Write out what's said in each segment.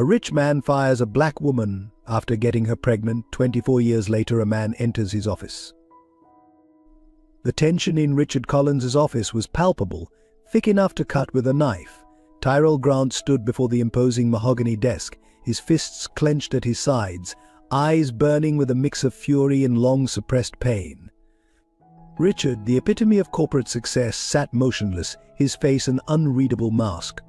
A rich man fires a black woman after getting her pregnant. 24 years later, a man enters his office. The tension in Richard Collins's office was palpable, thick enough to cut with a knife. Tyrell Grant stood before the imposing mahogany desk, his fists clenched at his sides, eyes burning with a mix of fury and long-suppressed pain. Richard, the epitome of corporate success, sat motionless, his face an unreadable mask.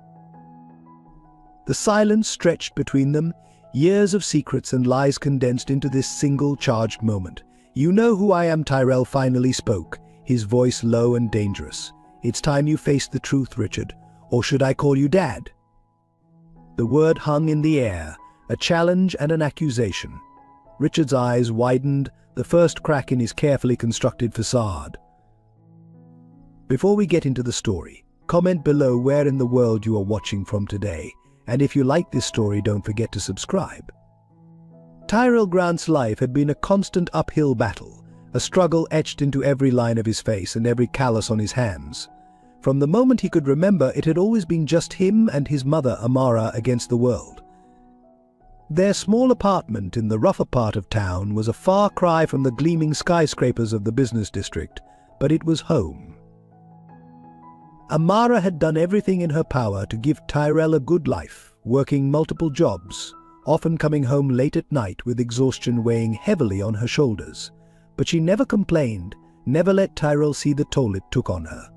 The silence stretched between them, years of secrets and lies condensed into this single charged moment. "You know who I am," Tyrell finally spoke, his voice low and dangerous. "It's time you faced the truth, Richard. Or should I call you Dad?" The word hung in the air, a challenge and an accusation. Richard's eyes widened, the first crack in his carefully constructed facade. Before we get into the story, comment below where in the world you are watching from today. And if you like this story, don't forget to subscribe. Tyrell Grant's life had been a constant uphill battle, a struggle etched into every line of his face and every callus on his hands. From the moment he could remember, it had always been just him and his mother, Amara, against the world. Their small apartment in the rougher part of town was a far cry from the gleaming skyscrapers of the business district, but it was home. Amara had done everything in her power to give Tyrell a good life, working multiple jobs, often coming home late at night with exhaustion weighing heavily on her shoulders. But she never complained, never let Tyrell see the toll it took on her.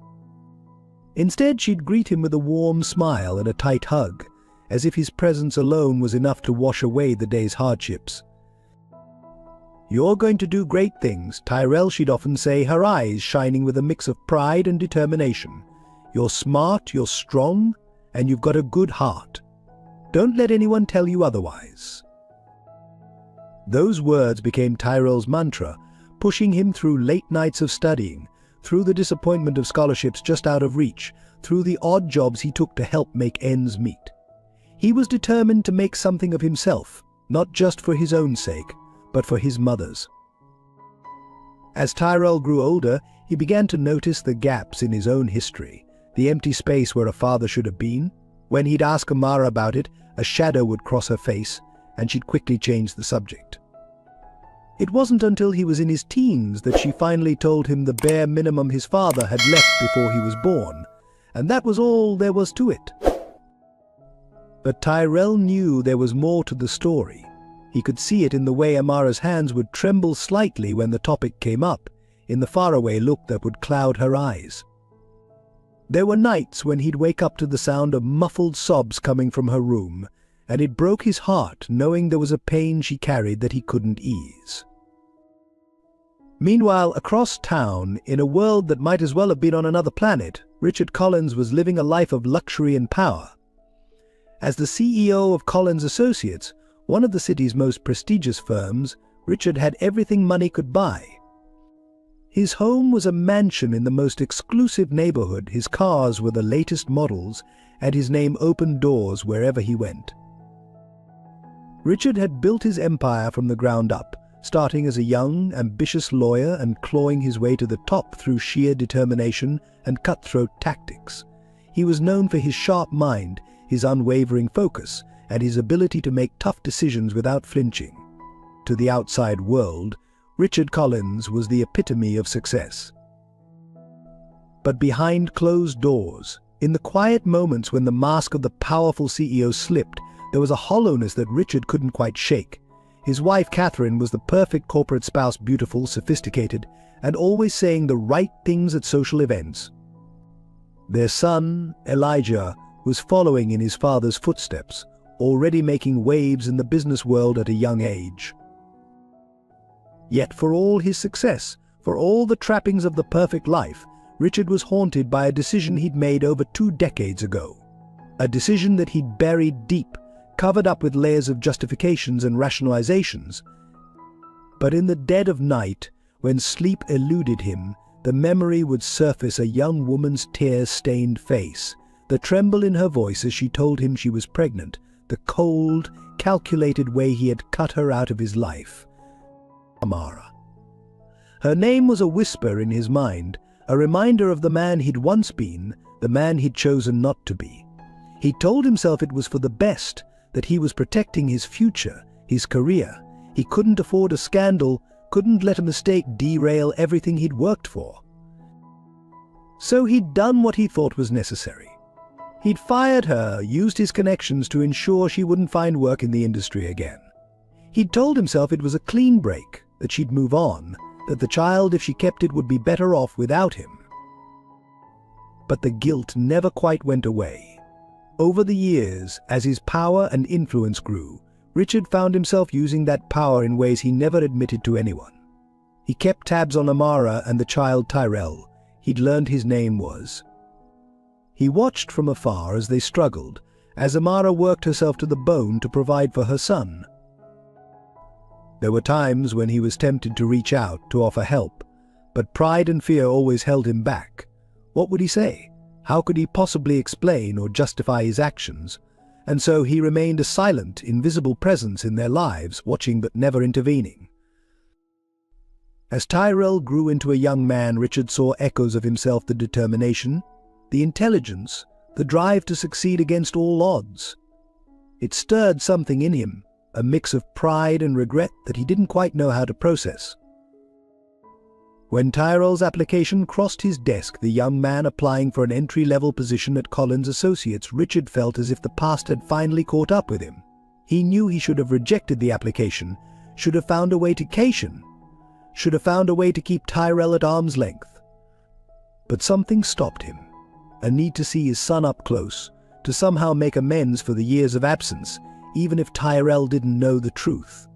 Instead, she'd greet him with a warm smile and a tight hug, as if his presence alone was enough to wash away the day's hardships. "You're going to do great things," Tyrell, she'd often say, her eyes shining with a mix of pride and determination. "You're smart, you're strong, and you've got a good heart. Don't let anyone tell you otherwise." Those words became Tyrell's mantra, pushing him through late nights of studying, through the disappointment of scholarships just out of reach, through the odd jobs he took to help make ends meet. He was determined to make something of himself, not just for his own sake, but for his mother's. As Tyrell grew older, he began to notice the gaps in his own history, the empty space where a father should have been. When he'd ask Amara about it, a shadow would cross her face, and she'd quickly change the subject. It wasn't until he was in his teens that she finally told him the bare minimum his father had left before he was born, and that was all there was to it. But Tyrell knew there was more to the story. He could see it in the way Amara's hands would tremble slightly when the topic came up, in the faraway look that would cloud her eyes. There were nights when he'd wake up to the sound of muffled sobs coming from her room, and it broke his heart knowing there was a pain she carried that he couldn't ease. Meanwhile, across town, in a world that might as well have been on another planet, Richard Collins was living a life of luxury and power. As the CEO of Collins Associates, one of the city's most prestigious firms, Richard had everything money could buy. His home was a mansion in the most exclusive neighborhood, his cars were the latest models, and his name opened doors wherever he went. Richard had built his empire from the ground up, starting as a young, ambitious lawyer and clawing his way to the top through sheer determination and cutthroat tactics. He was known for his sharp mind, his unwavering focus, and his ability to make tough decisions without flinching. To the outside world, Richard Collins was the epitome of success. But behind closed doors, in the quiet moments when the mask of the powerful CEO slipped, there was a hollowness that Richard couldn't quite shake. His wife, Catherine, was the perfect corporate spouse, beautiful, sophisticated, and always saying the right things at social events. Their son, Elijah, was following in his father's footsteps, already making waves in the business world at a young age. Yet for all his success, for all the trappings of the perfect life, Richard was haunted by a decision he'd made over 2 decades ago. A decision that he'd buried deep, covered up with layers of justifications and rationalizations. But in the dead of night, when sleep eluded him, the memory would surface: a young woman's tear-stained face, the tremble in her voice as she told him she was pregnant, the cold, calculated way he had cut her out of his life. Amara. Her name was a whisper in his mind, a reminder of the man he'd once been, the man he'd chosen not to be. He told himself it was for the best, that he was protecting his future, his career. He couldn't afford a scandal, couldn't let a mistake derail everything he'd worked for. So he'd done what he thought was necessary. He'd fired her, used his connections to ensure she wouldn't find work in the industry again. He'd told himself it was a clean break, that she'd move on, that the child, if she kept it, would be better off without him. But the guilt never quite went away. Over the years, as his power and influence grew, Richard found himself using that power in ways he never admitted to anyone. He kept tabs on Amara and the child Tyrell. He'd learned his name was. He watched from afar as they struggled, as Amara worked herself to the bone to provide for her son. There were times when he was tempted to reach out, to offer help, but pride and fear always held him back. What would he say? How could he possibly explain or justify his actions? And so he remained a silent, invisible presence in their lives, watching but never intervening. As Tyrell grew into a young man, Richard saw echoes of himself: the determination, the intelligence, the drive to succeed against all odds. It stirred something in him, a mix of pride and regret that he didn't quite know how to process. When Tyrell's application crossed his desk, the young man applying for an entry-level position at Collins Associates, Richard felt as if the past had finally caught up with him. He knew he should have rejected the application, should have found a way to cation, should have found a way to keep Tyrell at arm's length. But something stopped him. A need to see his son up close, to somehow make amends for the years of absence, even if Tyrell didn't know the truth.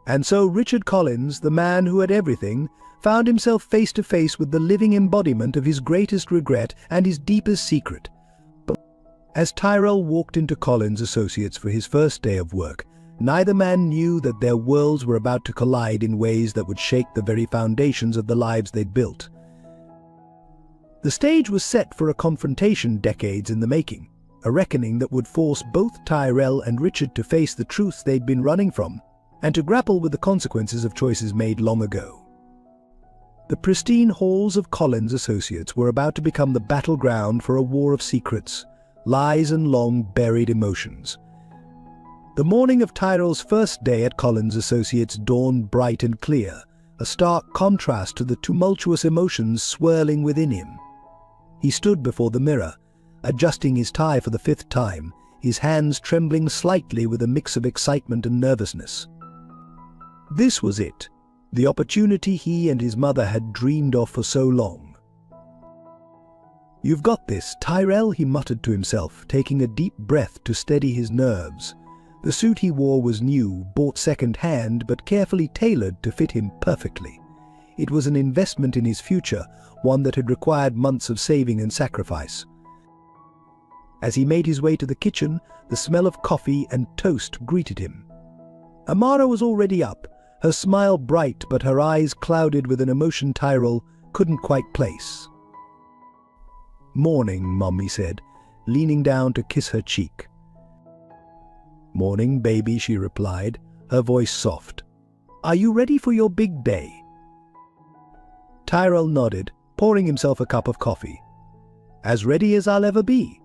And so Richard Collins, the man who had everything, found himself face to face with the living embodiment of his greatest regret and his deepest secret. But as Tyrell walked into Collins Associates for his first day of work, neither man knew that their worlds were about to collide in ways that would shake the very foundations of the lives they'd built. The stage was set for a confrontation decades in the making, a reckoning that would force both Tyrell and Richard to face the truths they'd been running from, and to grapple with the consequences of choices made long ago. The pristine halls of Collins Associates were about to become the battleground for a war of secrets, lies and long-buried emotions. The morning of Tyrell's first day at Collins Associates dawned bright and clear, a stark contrast to the tumultuous emotions swirling within him. He stood before the mirror, adjusting his tie for the 5th time, his hands trembling slightly with a mix of excitement and nervousness. This was it, the opportunity he and his mother had dreamed of for so long. "You've got this, Tyrell," he muttered to himself, taking a deep breath to steady his nerves. The suit he wore was new, bought second-hand, but carefully tailored to fit him perfectly. It was an investment in his future, one that had required months of saving and sacrifice. As he made his way to the kitchen, the smell of coffee and toast greeted him. Amara was already up, her smile bright but her eyes clouded with an emotion Tyrell couldn't quite place. "Morning, Mum," he said, leaning down to kiss her cheek. "Morning, baby," she replied, her voice soft. "Are you ready for your big day?" Tyrell nodded, pouring himself a cup of coffee. "As ready as I'll ever be.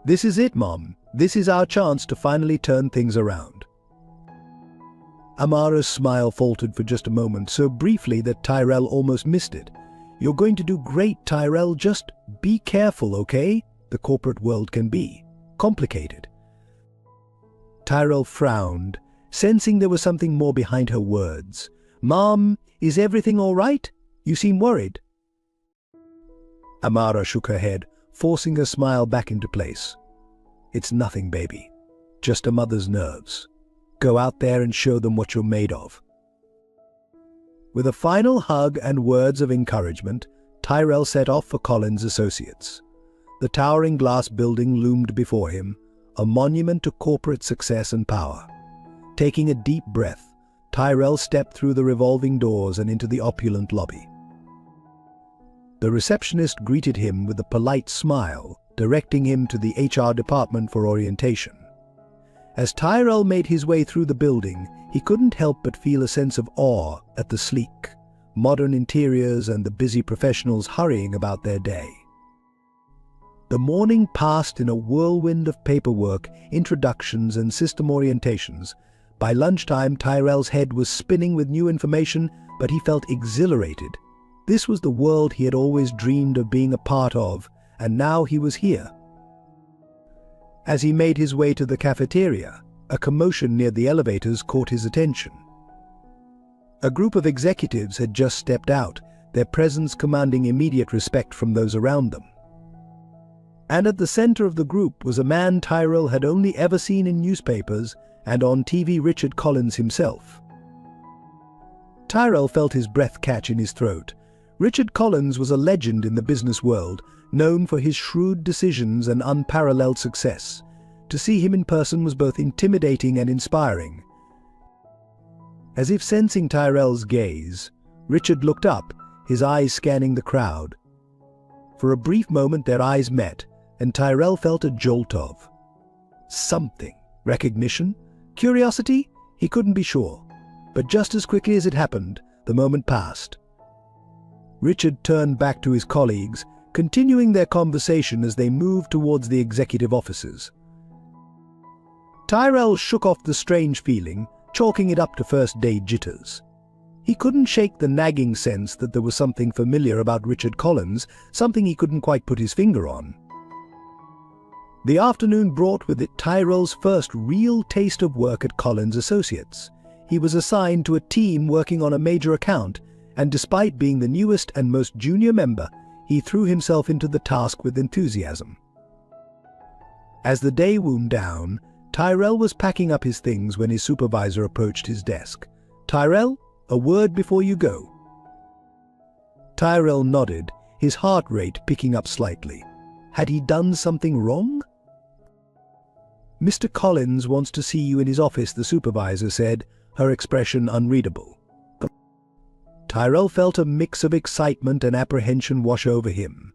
This is it, Mom. This is our chance to finally turn things around." Amara's smile faltered for just a moment, so briefly that Tyrell almost missed it. "You're going to do great, Tyrell. Just be careful, okay? The corporate world can be complicated." Tyrell frowned, sensing there was something more behind her words. "Mom, is everything all right? You seem worried." Amara shook her head, forcing her smile back into place. "It's nothing, baby. Just a mother's nerves. Go out there and show them what you're made of." With a final hug and words of encouragement, Tyrell set off for Collins Associates. The towering glass building loomed before him, a monument to corporate success and power. Taking a deep breath, Tyrell stepped through the revolving doors and into the opulent lobby. The receptionist greeted him with a polite smile, directing him to the HR department for orientation. As Tyrell made his way through the building, he couldn't help but feel a sense of awe at the sleek, modern interiors and the busy professionals hurrying about their day. The morning passed in a whirlwind of paperwork, introductions, and system orientations. By lunchtime, Tyrell's head was spinning with new information, but he felt exhilarated. This was the world he had always dreamed of being a part of, and now he was here. As he made his way to the cafeteria, a commotion near the elevators caught his attention. A group of executives had just stepped out, their presence commanding immediate respect from those around them. And at the center of the group was a man Tyrell had only ever seen in newspapers and on TV, Richard Collins himself. Tyrell felt his breath catch in his throat. Richard Collins was a legend in the business world, known for his shrewd decisions and unparalleled success. To see him in person was both intimidating and inspiring. As if sensing Tyrell's gaze, Richard looked up, his eyes scanning the crowd. For a brief moment their eyes met, and Tyrell felt a jolt of something. Recognition? Curiosity? He couldn't be sure. But just as quickly as it happened, the moment passed. Richard turned back to his colleagues, continuing their conversation as they moved towards the executive offices. Tyrell shook off the strange feeling, chalking it up to first-day jitters. He couldn't shake the nagging sense that there was something familiar about Richard Collins, something he couldn't quite put his finger on. The afternoon brought with it Tyrell's first real taste of work at Collins Associates. He was assigned to a team working on a major account, and despite being the newest and most junior member, he threw himself into the task with enthusiasm. As the day wound down, Tyrell was packing up his things when his supervisor approached his desk. "Tyrell, a word before you go." Tyrell nodded, his heart rate picking up slightly. Had he done something wrong? "Mr. Collins wants to see you in his office," the supervisor said, her expression unreadable. Tyrell felt a mix of excitement and apprehension wash over him.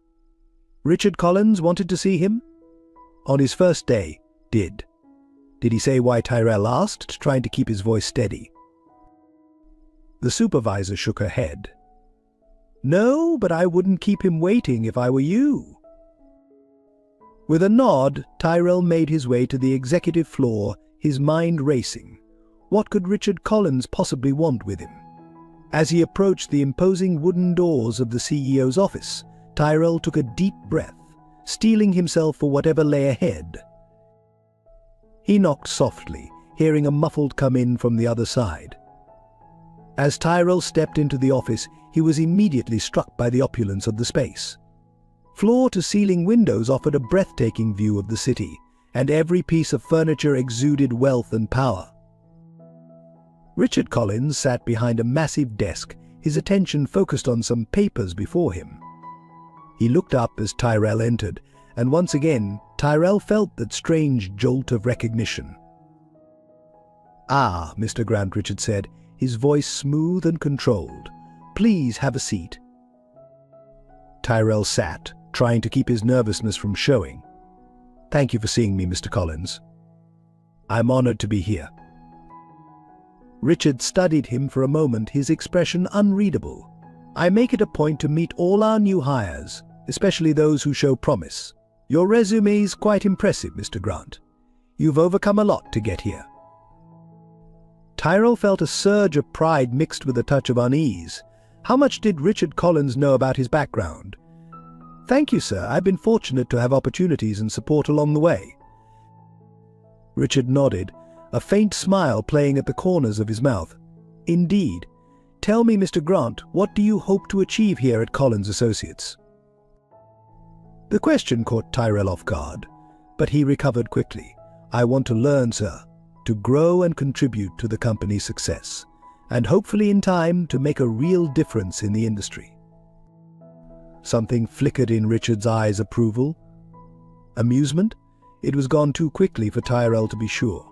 Richard Collins wanted to see him? On his first day, did. Did he say why, Tyrell asked, trying to keep his voice steady. The supervisor shook her head. "No, but I wouldn't keep him waiting if I were you." With a nod, Tyrell made his way to the executive floor, his mind racing. What could Richard Collins possibly want with him? As he approached the imposing wooden doors of the CEO's office, Tyrell took a deep breath, steeling himself for whatever lay ahead. He knocked softly, hearing a muffled come in from the other side. As Tyrell stepped into the office, he was immediately struck by the opulence of the space. Floor-to-ceiling windows offered a breathtaking view of the city, and every piece of furniture exuded wealth and power. Richard Collins sat behind a massive desk, his attention focused on some papers before him. He looked up as Tyrell entered, and once again, Tyrell felt that strange jolt of recognition. "Ah, Mr. Grant," Richard said, his voice smooth and controlled. "Please have a seat." Tyrell sat, trying to keep his nervousness from showing. "Thank you for seeing me, Mr. Collins. I'm honored to be here." Richard studied him for a moment, his expression unreadable. "I make it a point to meet all our new hires, especially those who show promise. Your resume is quite impressive, Mr. Grant. You've overcome a lot to get here." Tyrell felt a surge of pride mixed with a touch of unease. How much did Richard Collins know about his background? "Thank you, sir. I've been fortunate to have opportunities and support along the way." Richard nodded, a faint smile playing at the corners of his mouth. "Indeed. Tell me, Mr. Grant, what do you hope to achieve here at Collins Associates?" The question caught Tyrell off guard, but he recovered quickly. "I want to learn, sir, to grow and contribute to the company's success, and hopefully in time to make a real difference in the industry." Something flickered in Richard's eyes. Approval? Amusement? It was gone too quickly for Tyrell to be sure.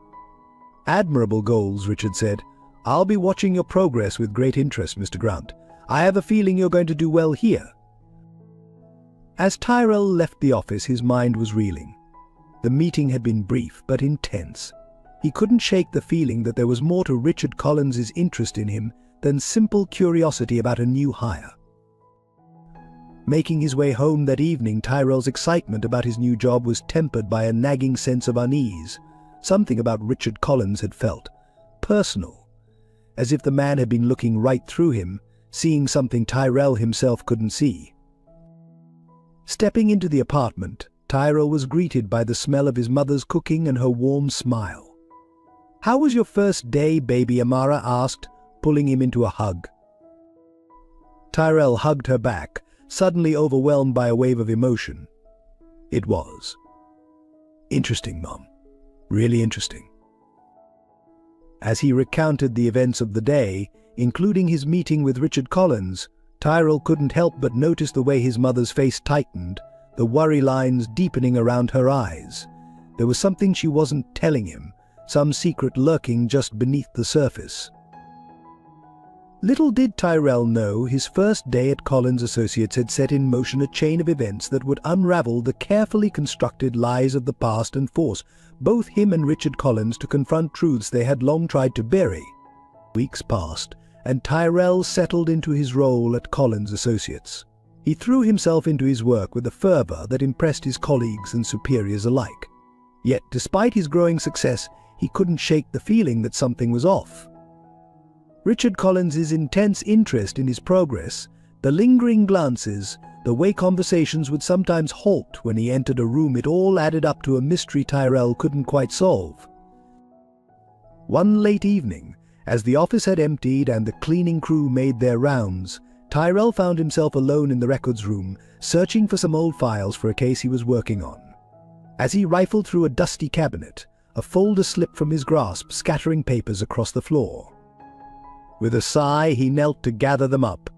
"Admirable goals," Richard said. "I'll be watching your progress with great interest, Mr. Grant. I have a feeling you're going to do well here." As Tyrell left the office, his mind was reeling. The meeting had been brief but intense. He couldn't shake the feeling that there was more to Richard Collins's interest in him than simple curiosity about a new hire. Making his way home that evening, Tyrell's excitement about his new job was tempered by a nagging sense of unease. Something about Richard Collins had felt personal, as if the man had been looking right through him, seeing something Tyrell himself couldn't see. Stepping into the apartment, Tyrell was greeted by the smell of his mother's cooking and her warm smile. "How was your first day, baby?" Amara asked, pulling him into a hug. Tyrell hugged her back, suddenly overwhelmed by a wave of emotion. "It was interesting, Mom. Really interesting." As he recounted the events of the day, including his meeting with Richard Collins, Tyrell couldn't help but notice the way his mother's face tightened, the worry lines deepening around her eyes. There was something she wasn't telling him, some secret lurking just beneath the surface. Little did Tyrell know his first day at Collins Associates had set in motion a chain of events that would unravel the carefully constructed lies of the past and force both him and Richard Collins to confront truths they had long tried to bury. Weeks passed, and Tyrell settled into his role at Collins Associates. He threw himself into his work with a fervor that impressed his colleagues and superiors alike. Yet, despite his growing success, he couldn't shake the feeling that something was off. Richard Collins's intense interest in his progress, the lingering glances, the way conversations would sometimes halt when he entered a room, it all added up to a mystery Tyrell couldn't quite solve. One late evening, as the office had emptied and the cleaning crew made their rounds, Tyrell found himself alone in the records room, searching for some old files for a case he was working on. As he rifled through a dusty cabinet, a folder slipped from his grasp, scattering papers across the floor. With a sigh, he knelt to gather them up.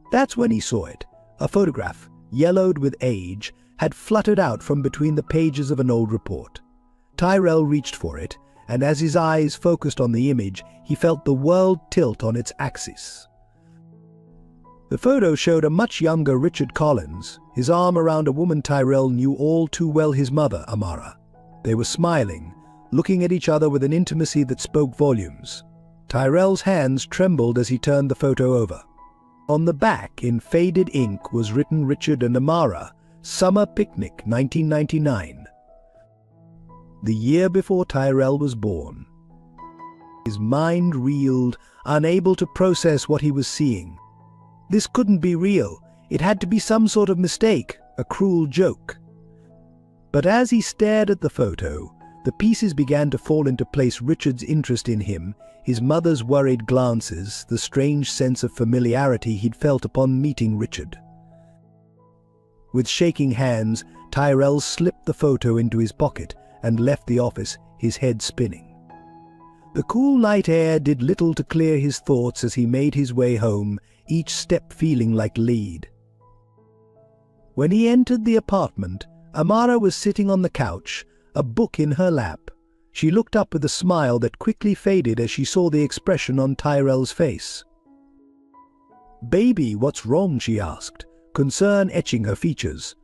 That's when he saw it. A photograph, yellowed with age, had fluttered out from between the pages of an old report. Tyrell reached for it, and as his eyes focused on the image, he felt the world tilt on its axis. The photo showed a much younger Richard Collins, his arm around a woman Tyrell knew all too well, his mother, Amara. They were smiling, looking at each other with an intimacy that spoke volumes. Tyrell's hands trembled as he turned the photo over. On the back, in faded ink, was written Richard and Amara, Summer Picnic, 1999. The year before Tyrell was born. His mind reeled, unable to process what he was seeing. This couldn't be real. It had to be some sort of mistake, a cruel joke. But as he stared at the photo, the pieces began to fall into place. Richard's interest in him, his mother's worried glances, the strange sense of familiarity he'd felt upon meeting Richard. With shaking hands, Tyrell slipped the photo into his pocket and left the office, his head spinning. The cool night air did little to clear his thoughts as he made his way home, each step feeling like lead. When he entered the apartment, Amara was sitting on the couch, a book in her lap. She looked up with a smile that quickly faded as she saw the expression on Tyrell's face. "Baby, what's wrong?" she asked, concern etching her features.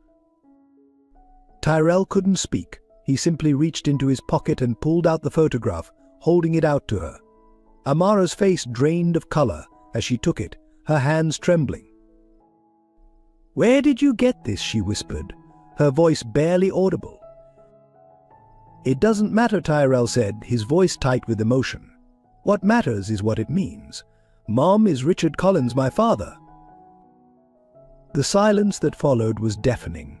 Tyrell couldn't speak. He simply reached into his pocket and pulled out the photograph, holding it out to her. Amara's face drained of color as she took it, her hands trembling. "Where did you get this?" she whispered, her voice barely audible. "It doesn't matter," Tyrell said, his voice tight with emotion. "What matters is what it means. Mom, is Richard Collins my father?" The silence that followed was deafening.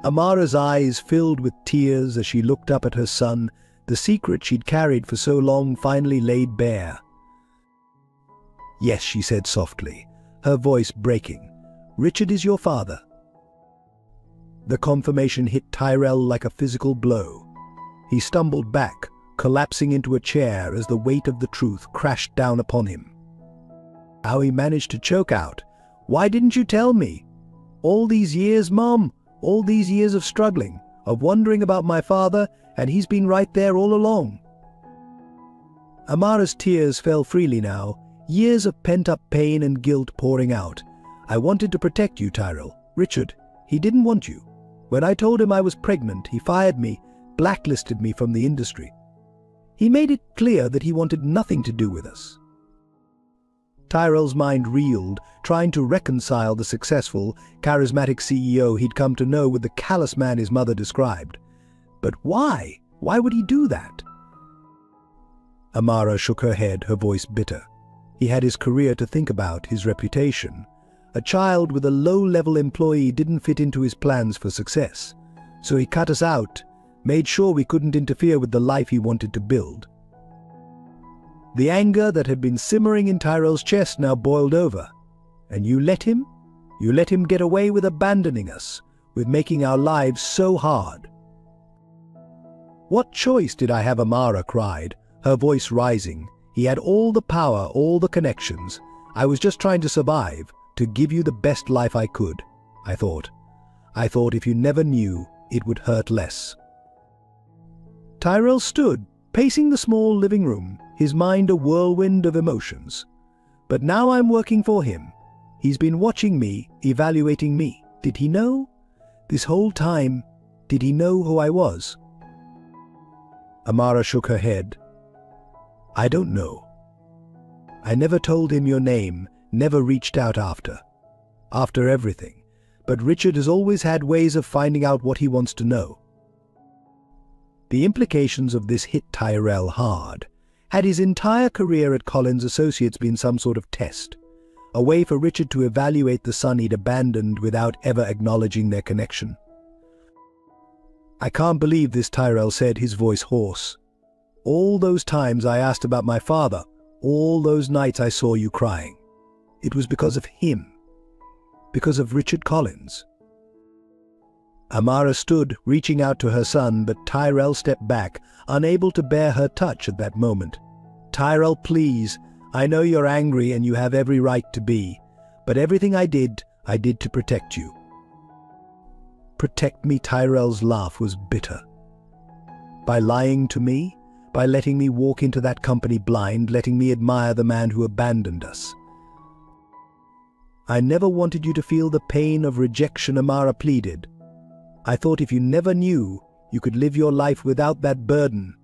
Amara's eyes filled with tears as she looked up at her son, the secret she'd carried for so long finally laid bare. "Yes," she said softly, her voice breaking. "Richard is your father." The confirmation hit Tyrell like a physical blow. He stumbled back, collapsing into a chair as the weight of the truth crashed down upon him. How he managed to choke out, "Why didn't you tell me? All these years, Mom, all these years of struggling, of wondering about my father, and he's been right there all along." Amara's tears fell freely now, years of pent-up pain and guilt pouring out. "I wanted to protect you, Tyrell. Richard, he didn't want you. When I told him I was pregnant, he fired me, blacklisted me from the industry. He made it clear that he wanted nothing to do with us." Tyrell's mind reeled, trying to reconcile the successful, charismatic CEO he'd come to know with the callous man his mother described. But why? Why would he do that? Amara shook her head, her voice bitter. He had his career to think about, his reputation. A child with a low-level employee didn't fit into his plans for success. So he cut us out, made sure we couldn't interfere with the life he wanted to build. The anger that had been simmering in Tyrell's chest now boiled over. And you let him? You let him get away with abandoning us, with making our lives so hard. What choice did I have? Amara cried, her voice rising. He had all the power, all the connections. I was just trying to survive, to give you the best life I could, I thought. I thought if you never knew, it would hurt less. Tyrell stood, pacing the small living room, his mind a whirlwind of emotions. But now I'm working for him. He's been watching me, evaluating me. Did he know? This whole time, did he know who I was? Amara shook her head. I don't know. I never told him your name, never reached out after everything. But Richard has always had ways of finding out what he wants to know. The implications of this hit Tyrell hard. Had his entire career at Collins Associates been some sort of test? A way for Richard to evaluate the son he'd abandoned without ever acknowledging their connection? I can't believe this, Tyrell said, his voice hoarse. All those times I asked about my father, all those nights I saw you crying. It was because of him. Because of Richard Collins. Amara stood, reaching out to her son, but Tyrell stepped back, unable to bear her touch at that moment. Tyrell, please, I know you're angry and you have every right to be, but everything I did to protect you. Protect me? Tyrell's laugh was bitter. By lying to me? By letting me walk into that company blind, letting me admire the man who abandoned us? I never wanted you to feel the pain of rejection, Amara pleaded. I thought if you never knew, you could live your life without that burden.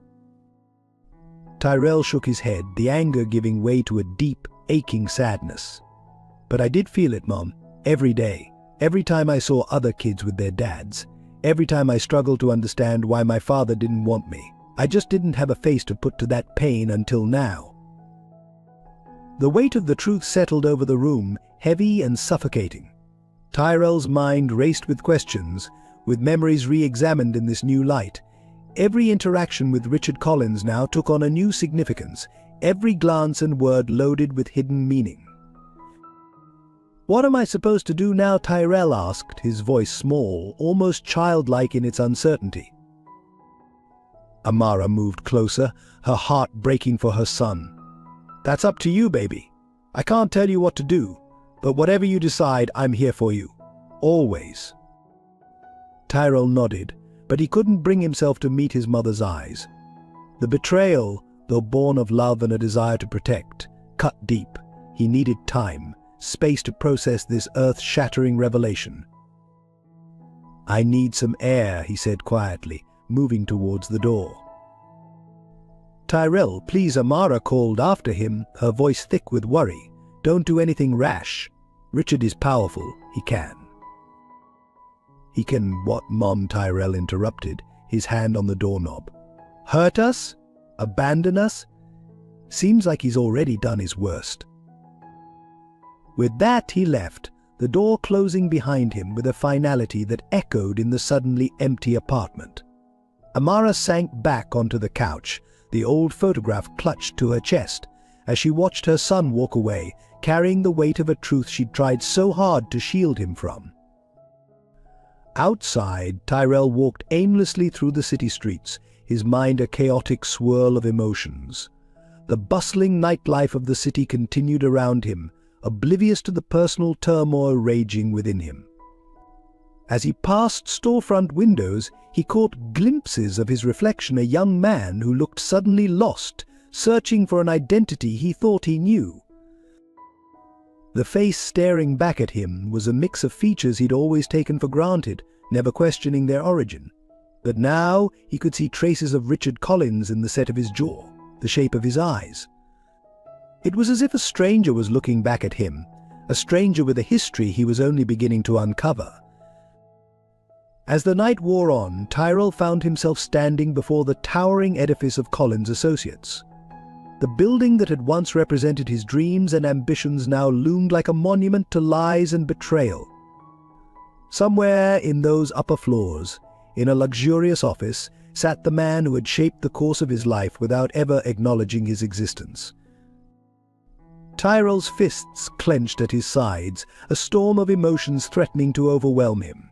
Tyrell shook his head, the anger giving way to a deep, aching sadness. But I did feel it, Mom, every day, every time I saw other kids with their dads, every time I struggled to understand why my father didn't want me. I just didn't have a face to put to that pain until now. The weight of the truth settled over the room, heavy and suffocating. Tyrell's mind raced with questions, with memories re-examined in this new light. Every interaction with Richard Collins now took on a new significance, every glance and word loaded with hidden meaning. What am I supposed to do now? Tyrell asked, his voice small, almost childlike in its uncertainty. Amara moved closer, her heart breaking for her son. That's up to you, baby. I can't tell you what to do, but whatever you decide, I'm here for you. Always. Tyrell nodded, but he couldn't bring himself to meet his mother's eyes. The betrayal, though born of love and a desire to protect, cut deep. He needed time, space to process this earth-shattering revelation. I need some air, he said quietly, moving towards the door. Tyrell, please, Amara called after him, her voice thick with worry. Don't do anything rash. Richard is powerful. He can. He can what, Mom? Tyrell interrupted, his hand on the doorknob. Hurt us? Abandon us? Seems like he's already done his worst. With that he left, the door closing behind him with a finality that echoed in the suddenly empty apartment. Amara sank back onto the couch, the old photograph clutched to her chest, as she watched her son walk away, carrying the weight of a truth she'd tried so hard to shield him from. Outside, Tyrell walked aimlessly through the city streets, his mind a chaotic swirl of emotions. The bustling nightlife of the city continued around him, oblivious to the personal turmoil raging within him. As he passed storefront windows, he caught glimpses of his reflection, a young man who looked suddenly lost, searching for an identity he thought he knew. The face staring back at him was a mix of features he'd always taken for granted, never questioning their origin. But now he could see traces of Richard Collins in the set of his jaw, the shape of his eyes. It was as if a stranger was looking back at him, a stranger with a history he was only beginning to uncover. As the night wore on, Tyrell found himself standing before the towering edifice of Collins Associates. The building that had once represented his dreams and ambitions now loomed like a monument to lies and betrayal. Somewhere in those upper floors, in a luxurious office, sat the man who had shaped the course of his life without ever acknowledging his existence. Tyrell's fists clenched at his sides, a storm of emotions threatening to overwhelm him.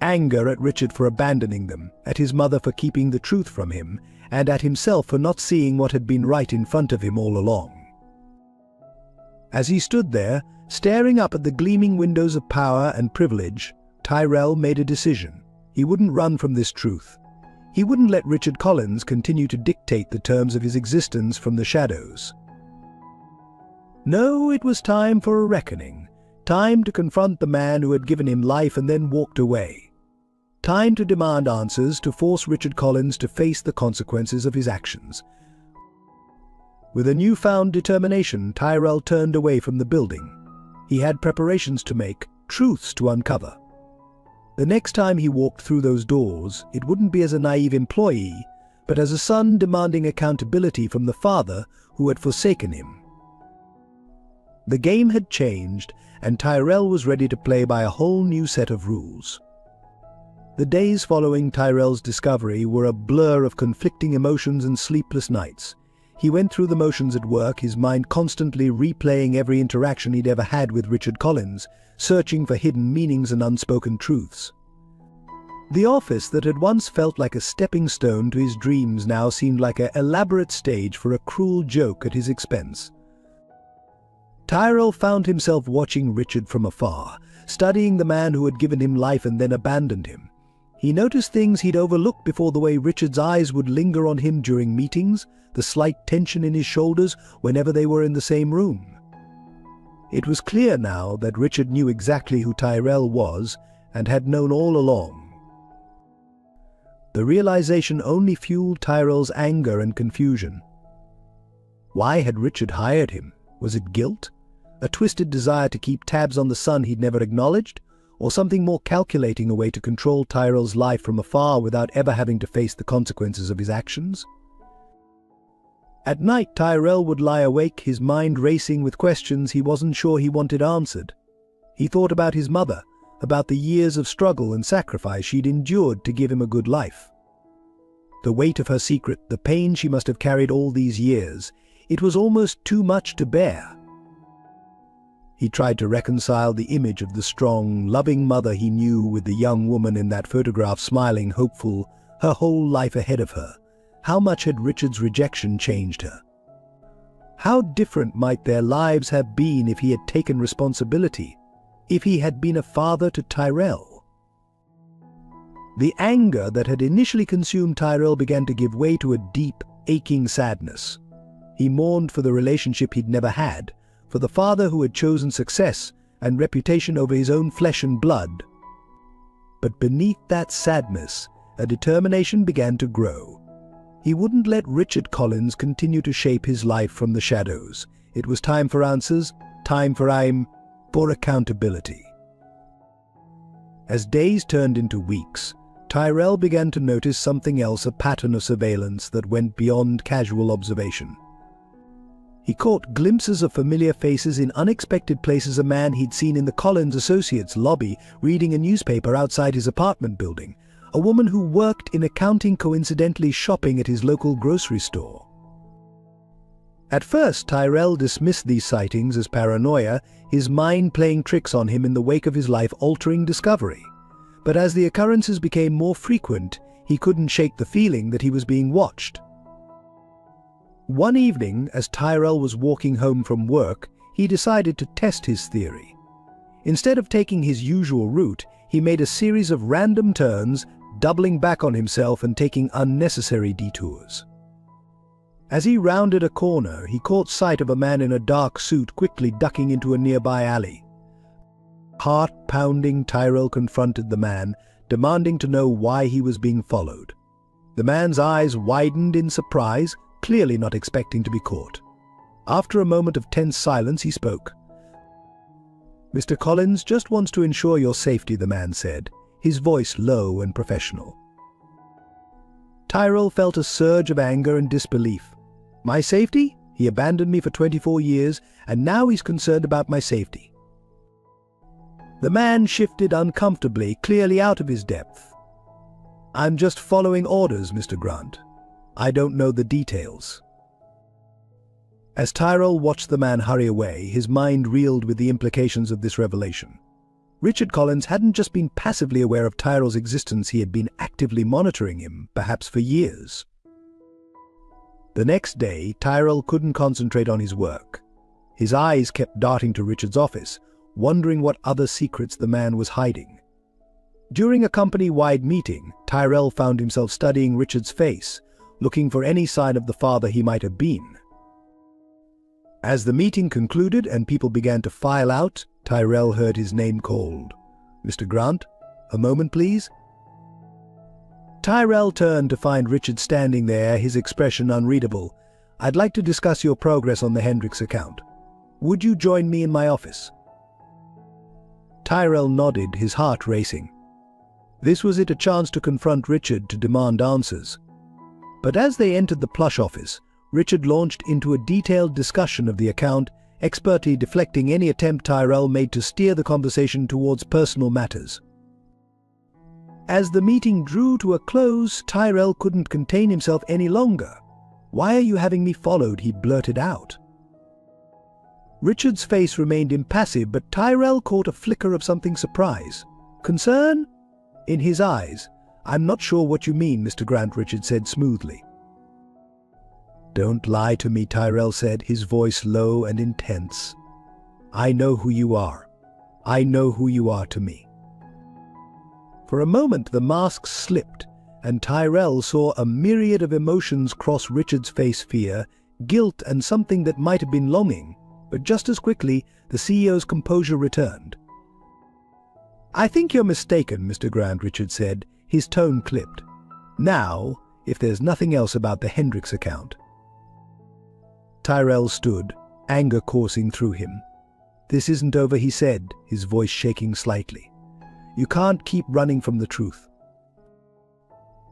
Anger at Richard for abandoning them, at his mother for keeping the truth from him, and at himself for not seeing what had been right in front of him all along. As he stood there, staring up at the gleaming windows of power and privilege, Tyrell made a decision. He wouldn't run from this truth. He wouldn't let Richard Collins continue to dictate the terms of his existence from the shadows. No, it was time for a reckoning. Time to confront the man who had given him life and then walked away. Time to demand answers, to force Richard Collins to face the consequences of his actions. With a newfound determination, Tyrell turned away from the building. He had preparations to make, truths to uncover. The next time he walked through those doors, it wouldn't be as a naive employee, but as a son demanding accountability from the father who had forsaken him. The game had changed, and Tyrell was ready to play by a whole new set of rules. The days following Tyrell's discovery were a blur of conflicting emotions and sleepless nights. He went through the motions at work, his mind constantly replaying every interaction he'd ever had with Richard Collins, searching for hidden meanings and unspoken truths. The office that had once felt like a stepping stone to his dreams now seemed like an elaborate stage for a cruel joke at his expense. Tyrell found himself watching Richard from afar, studying the man who had given him life and then abandoned him. He noticed things he'd overlooked before, the way Richard's eyes would linger on him during meetings, the slight tension in his shoulders whenever they were in the same room. It was clear now that Richard knew exactly who Tyrell was and had known all along. The realization only fueled Tyrell's anger and confusion. Why had Richard hired him? Was it guilt? A twisted desire to keep tabs on the son he'd never acknowledged? Or something more calculating, a way to control Tyrell's life from afar without ever having to face the consequences of his actions? At night, Tyrell would lie awake, his mind racing with questions he wasn't sure he wanted answered. He thought about his mother, about the years of struggle and sacrifice she'd endured to give him a good life. The weight of her secret, the pain she must have carried all these years, it was almost too much to bear. He tried to reconcile the image of the strong, loving mother he knew with the young woman in that photograph, smiling, hopeful, her whole life ahead of her. How much had Richard's rejection changed her? How different might their lives have been if he had taken responsibility, if he had been a father to Tyrell? The anger that had initially consumed Tyrell began to give way to a deep, aching sadness. He mourned for the relationship he'd never had, for the father who had chosen success and reputation over his own flesh and blood. But beneath that sadness, a determination began to grow. He wouldn't let Richard Collins continue to shape his life from the shadows. It was time for answers, time for accountability. As days turned into weeks, Tyrell began to notice something else, a pattern of surveillance that went beyond casual observation. He caught glimpses of familiar faces in unexpected places, a man he'd seen in the Collins Associates lobby reading a newspaper outside his apartment building, a woman who worked in accounting coincidentally shopping at his local grocery store. At first, Tyrell dismissed these sightings as paranoia, his mind playing tricks on him in the wake of his life-altering discovery. But as the occurrences became more frequent, he couldn't shake the feeling that he was being watched. One evening, as Tyrell was walking home from work, he decided to test his theory. Instead of taking his usual route, he made a series of random turns, doubling back on himself and taking unnecessary detours. As he rounded a corner, he caught sight of a man in a dark suit quickly ducking into a nearby alley. Heart-pounding, Tyrell confronted the man, demanding to know why he was being followed. The man's eyes widened in surprise, clearly not expecting to be caught. After a moment of tense silence, he spoke. "Mr. Collins just wants to ensure your safety," the man said, his voice low and professional. Tyrell felt a surge of anger and disbelief. My safety? He abandoned me for 24 years, and now he's concerned about my safety. The man shifted uncomfortably, clearly out of his depth. I'm just following orders, Mr. Grant. I don't know the details. As Tyrell watched the man hurry away, his mind reeled with the implications of this revelation. Richard Collins hadn't just been passively aware of Tyrell's existence, he had been actively monitoring him, perhaps for years. The next day, Tyrell couldn't concentrate on his work. His eyes kept darting to Richard's office, wondering what other secrets the man was hiding. During a company-wide meeting, Tyrell found himself studying Richard's face, looking for any sign of the father he might have been. As the meeting concluded and people began to file out, Tyrell heard his name called. "Mr. Grant, a moment please." Tyrell turned to find Richard standing there, his expression unreadable. "I'd like to discuss your progress on the Hendricks account. Would you join me in my office?" Tyrell nodded, his heart racing. This was it, a chance to confront Richard, to demand answers. But as they entered the plush office, Richard launched into a detailed discussion of the account, expertly deflecting any attempt Tyrell made to steer the conversation towards personal matters. As the meeting drew to a close, Tyrell couldn't contain himself any longer. "Why are you having me followed?" he blurted out. Richard's face remained impassive, but Tyrell caught a flicker of something surprise. Concern? In his eyes. "I'm not sure what you mean, Mr. Grant," Richard said smoothly. "Don't lie to me," Tyrell said, his voice low and intense. "I know who you are. I know who you are to me." For a moment the mask slipped, and Tyrell saw a myriad of emotions cross Richard's face: fear, guilt, and something that might have been longing. But just as quickly, the CEO's composure returned. "I think you're mistaken, Mr. Grant," Richard said, his tone clipped. "Now, if there's nothing else about the Hendricks account." Tyrell stood, anger coursing through him. "This isn't over," he said, his voice shaking slightly. "You can't keep running from the truth."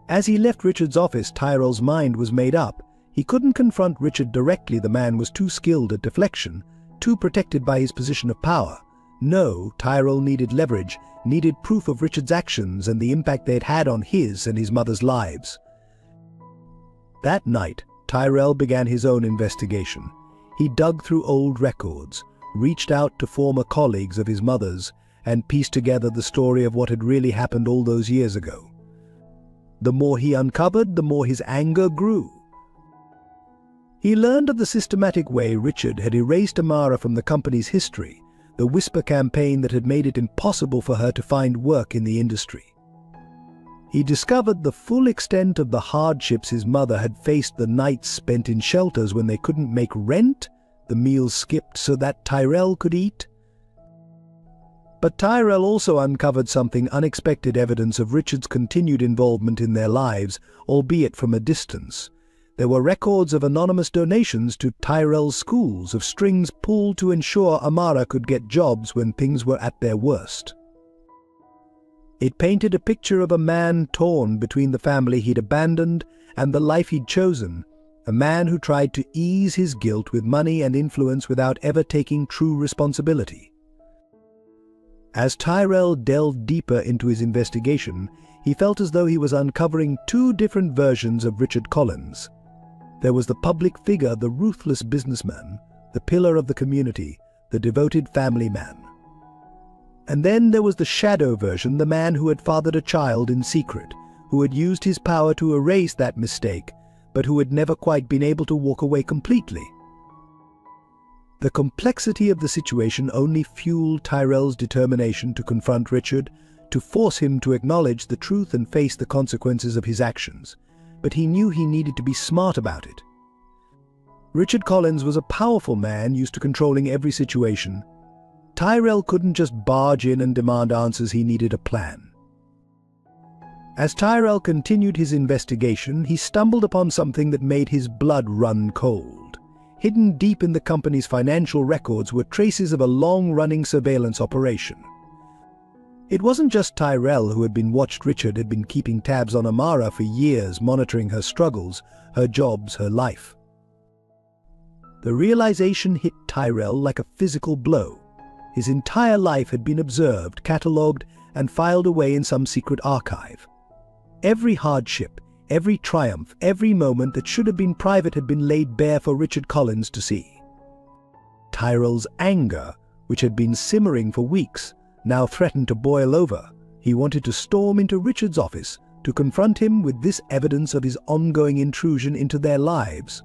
As he left Richard's office, Tyrell's mind was made up. He couldn't confront Richard directly. The man was too skilled at deflection, too protected by his position of power. No, Tyrell needed leverage, needed proof of Richard's actions and the impact they'd had on his and his mother's lives. That night, Tyrell began his own investigation. He dug through old records, reached out to former colleagues of his mother's, and pieced together the story of what had really happened all those years ago. The more he uncovered, the more his anger grew. He learned of the systematic way Richard had erased Amara from the company's history, the whisper campaign that had made it impossible for her to find work in the industry. He discovered the full extent of the hardships his mother had faced, the nights spent in shelters when they couldn't make rent, the meals skipped so that Tyrell could eat. But Tyrell also uncovered something unexpected: evidence of Richard's continued involvement in their lives, albeit from a distance. There were records of anonymous donations to Tyrell's schools, of strings pulled to ensure Amara could get jobs when things were at their worst. It painted a picture of a man torn between the family he'd abandoned and the life he'd chosen, a man who tried to ease his guilt with money and influence without ever taking true responsibility. As Tyrell delved deeper into his investigation, he felt as though he was uncovering two different versions of Richard Collins. There was the public figure, the ruthless businessman, the pillar of the community, the devoted family man. And then there was the shadow version, the man who had fathered a child in secret, who had used his power to erase that mistake, but who had never quite been able to walk away completely. The complexity of the situation only fueled Tyrell's determination to confront Richard, to force him to acknowledge the truth and face the consequences of his actions. But he knew he needed to be smart about it. Richard Collins was a powerful man used to controlling every situation. Tyrell couldn't just barge in and demand answers, he needed a plan. As Tyrell continued his investigation, he stumbled upon something that made his blood run cold. hidden deep in the company's financial records were traces of a long-running surveillance operation. It wasn't just Tyrell who had been watched. Richard had been keeping tabs on Amara for years, monitoring her struggles, her jobs, her life. The realization hit Tyrell like a physical blow. His entire life had been observed, catalogued, and filed away in some secret archive. Every hardship, every triumph, every moment that should have been private had been laid bare for Richard Collins to see. Tyrell's anger, which had been simmering for weeks, now threatened to boil over. He wanted to storm into Richard's office to confront him with this evidence of his ongoing intrusion into their lives.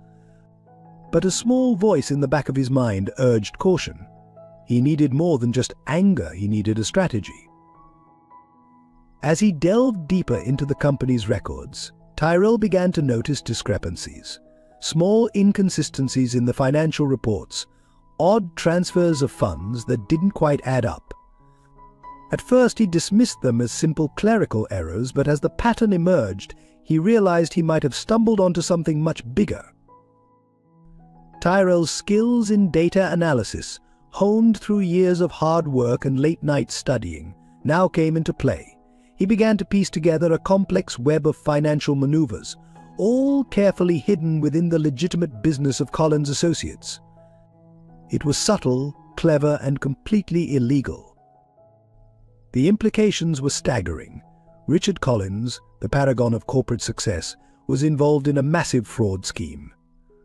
But a small voice in the back of his mind urged caution. He needed more than just anger, he needed a strategy. As he delved deeper into the company's records, Tyrell began to notice discrepancies, small inconsistencies in the financial reports, odd transfers of funds that didn't quite add up. At first he dismissed them as simple clerical errors, but as the pattern emerged, he realized he might have stumbled onto something much bigger. Tyrell's skills in data analysis, honed through years of hard work and late-night studying, now came into play. He began to piece together a complex web of financial maneuvers, all carefully hidden within the legitimate business of Collins Associates. It was subtle, clever, and completely illegal. The implications were staggering. Richard Collins, the paragon of corporate success, was involved in a massive fraud scheme.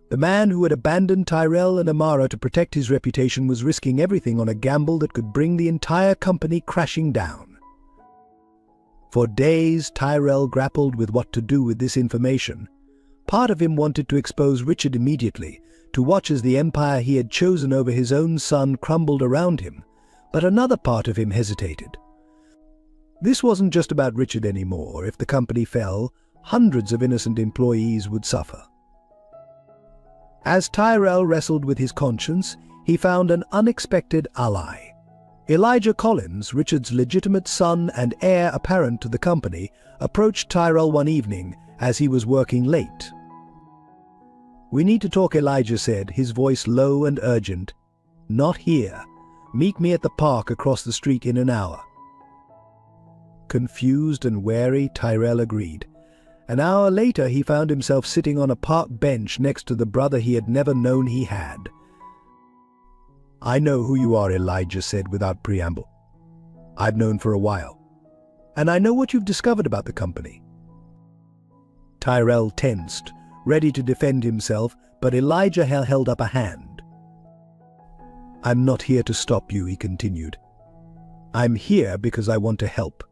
The man who had abandoned Tyrell and Amara to protect his reputation was risking everything on a gamble that could bring the entire company crashing down. For days, Tyrell grappled with what to do with this information. Part of him wanted to expose Richard immediately, to watch as the empire he had chosen over his own son crumbled around him, but another part of him hesitated. This wasn't just about Richard anymore. If the company fell, hundreds of innocent employees would suffer. As Tyrell wrestled with his conscience, he found an unexpected ally. Elijah Collins, Richard's legitimate son and heir apparent to the company, approached Tyrell one evening as he was working late. "We need to talk," Elijah said, his voice low and urgent. "Not here. Meet me at the park across the street in an hour." Confused and wary, Tyrell agreed. An hour later, he found himself sitting on a park bench next to the brother he had never known he had. "I know who you are," Elijah said without preamble. "I've known for a while. And I know what you've discovered about the company." Tyrell tensed, ready to defend himself, but Elijah held up a hand. "I'm not here to stop you," he continued. "I'm here because I want to help.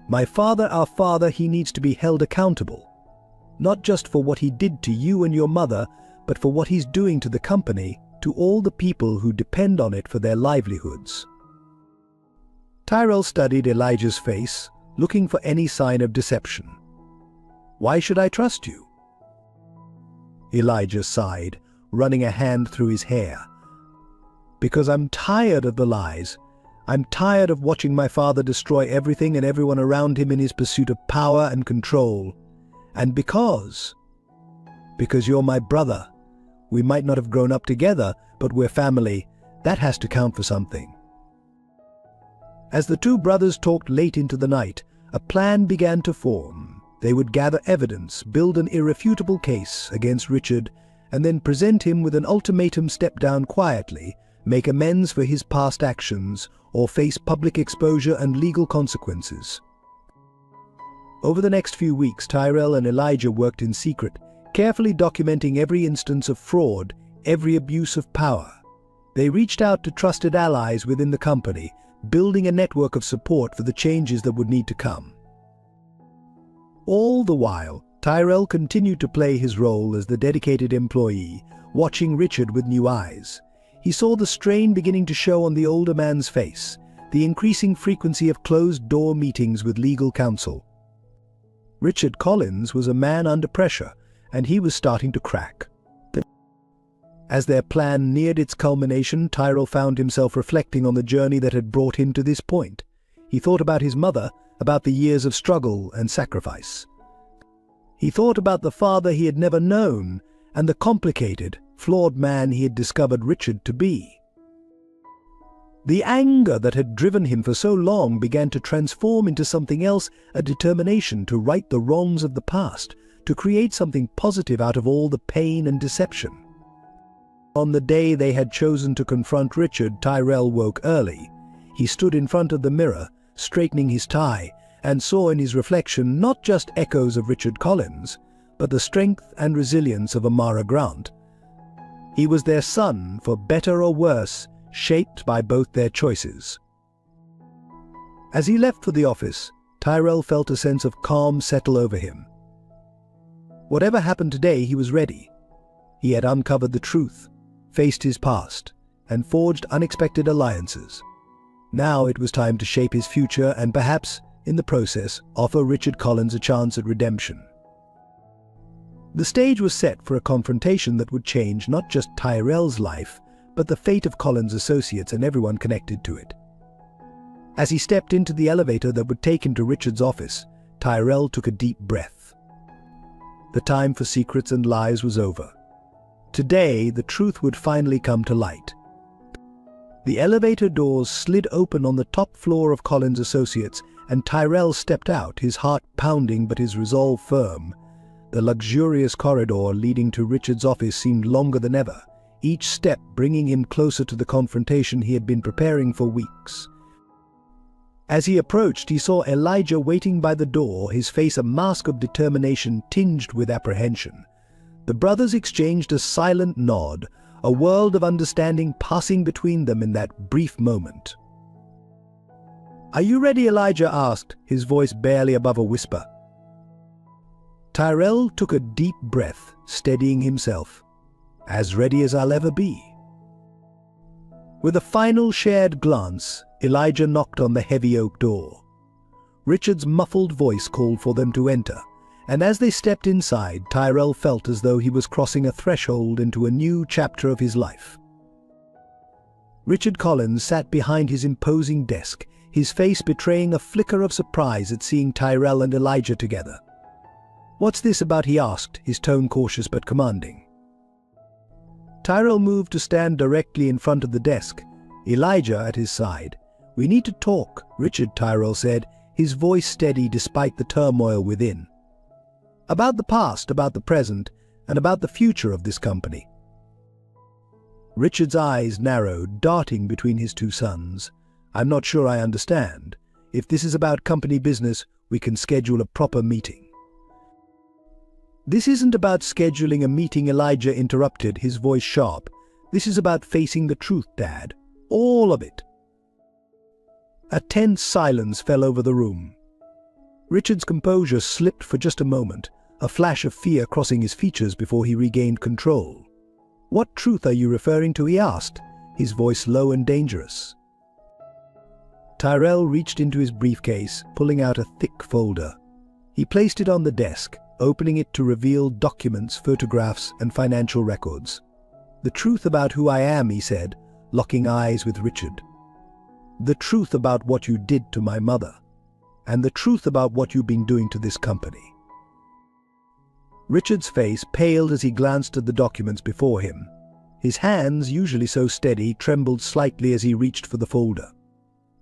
My father, our father, he needs to be held accountable. Not just for what he did to you and your mother, but for what he's doing to the company, to all the people who depend on it for their livelihoods." Tyrell studied Elijah's face, looking for any sign of deception. "Why should I trust you?" Elijah sighed, running a hand through his hair. "Because I'm tired of the lies. I'm tired of watching my father destroy everything and everyone around him in his pursuit of power and control. And because you're my brother. We might not have grown up together, but we're family. That has to count for something." As the two brothers talked late into the night, a plan began to form. They would gather evidence, build an irrefutable case against Richard, and then present him with an ultimatum: step down quietly, make amends for his past actions, or face public exposure and legal consequences. Over the next few weeks, Tyrell and Elijah worked in secret, carefully documenting every instance of fraud, every abuse of power. They reached out to trusted allies within the company, building a network of support for the changes that would need to come. All the while, Tyrell continued to play his role as the dedicated employee, watching Richard with new eyes. He saw the strain beginning to show on the older man's face, the increasing frequency of closed-door meetings with legal counsel. Richard Collins was a man under pressure, and he was starting to crack. As their plan neared its culmination, Tyrell found himself reflecting on the journey that had brought him to this point. He thought about his mother, about the years of struggle and sacrifice. He thought about the father he had never known, and the complicated, flawed man he had discovered Richard to be. The anger that had driven him for so long began to transform into something else, a determination to right the wrongs of the past, to create something positive out of all the pain and deception. On the day they had chosen to confront Richard, Tyrell woke early. He stood in front of the mirror, straightening his tie, and saw in his reflection not just echoes of Richard Collins, but the strength and resilience of Amara Grant. He was their son, for better or worse, shaped by both their choices. As he left for the office, Tyrell felt a sense of calm settle over him. Whatever happened today, he was ready. He had uncovered the truth, faced his past, and forged unexpected alliances. Now it was time to shape his future and perhaps, in the process, offer Richard Collins a chance at redemption. The stage was set for a confrontation that would change not just Tyrell's life, but the fate of Collins' associates and everyone connected to it. As he stepped into the elevator that would take him to Richard's office, Tyrell took a deep breath. The time for secrets and lies was over. Today, the truth would finally come to light. The elevator doors slid open on the top floor of Collins' associates, and Tyrell stepped out, his heart pounding but his resolve firm. The luxurious corridor leading to Richard's office seemed longer than ever, each step bringing him closer to the confrontation he had been preparing for weeks. As he approached, he saw Elijah waiting by the door, his face a mask of determination tinged with apprehension. The brothers exchanged a silent nod, a world of understanding passing between them in that brief moment. "Are you ready?" Elijah asked, his voice barely above a whisper. Tyrell took a deep breath, steadying himself. "As ready as I'll ever be." With a final shared glance, Elijah knocked on the heavy oak door. Richard's muffled voice called for them to enter, and as they stepped inside, Tyrell felt as though he was crossing a threshold into a new chapter of his life. Richard Collins sat behind his imposing desk, his face betraying a flicker of surprise at seeing Tyrell and Elijah together. "What's this about?" he asked, his tone cautious but commanding. Tyrell moved to stand directly in front of the desk, Elijah at his side. "We need to talk," Richard, Tyrell said, his voice steady despite the turmoil within. "About the past, about the present, and about the future of this company." Richard's eyes narrowed, darting between his two sons. "I'm not sure I understand. If this is about company business, we can schedule a proper meeting." "This isn't about scheduling a meeting," Elijah interrupted, his voice sharp. "This is about facing the truth, Dad. All of it." A tense silence fell over the room. Richard's composure slipped for just a moment, a flash of fear crossing his features before he regained control. "What truth are you referring to?" he asked, his voice low and dangerous. Tyrell reached into his briefcase, pulling out a thick folder. He placed it on the desk, opening it to reveal documents, photographs, and financial records. "The truth about who I am," he said, locking eyes with Richard. "The truth about what you did to my mother, and the truth about what you've been doing to this company." Richard's face paled as he glanced at the documents before him. His hands, usually so steady, trembled slightly as he reached for the folder.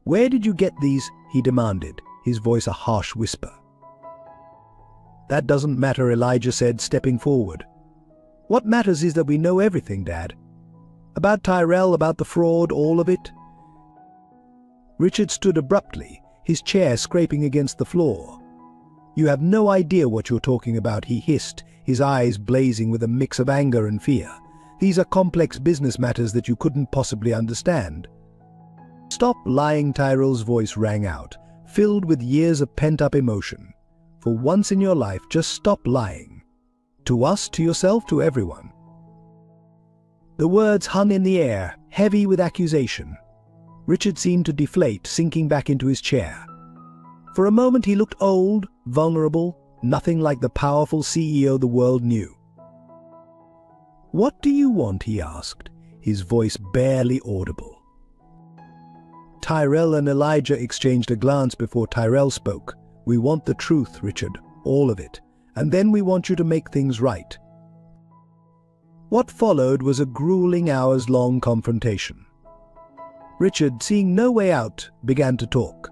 "Where did you get these?" he demanded, his voice a harsh whisper. "That doesn't matter," Elijah said, stepping forward. "What matters is that we know everything, Dad. About Tyrell, about the fraud, all of it." Richard stood abruptly, his chair scraping against the floor. "You have no idea what you're talking about," he hissed, his eyes blazing with a mix of anger and fear. "These are complex business matters that you couldn't possibly understand." "Stop lying," Tyrell's voice rang out, filled with years of pent-up emotion. "For once in your life, just stop lying. To us, to yourself, to everyone." The words hung in the air, heavy with accusation. Richard seemed to deflate, sinking back into his chair. For a moment he looked old, vulnerable, nothing like the powerful CEO the world knew. "What do you want?" he asked, his voice barely audible. Tyrell and Elijah exchanged a glance before Tyrell spoke. "We want the truth, Richard, all of it, and then we want you to make things right." What followed was a grueling hours-long confrontation. Richard, seeing no way out, began to talk.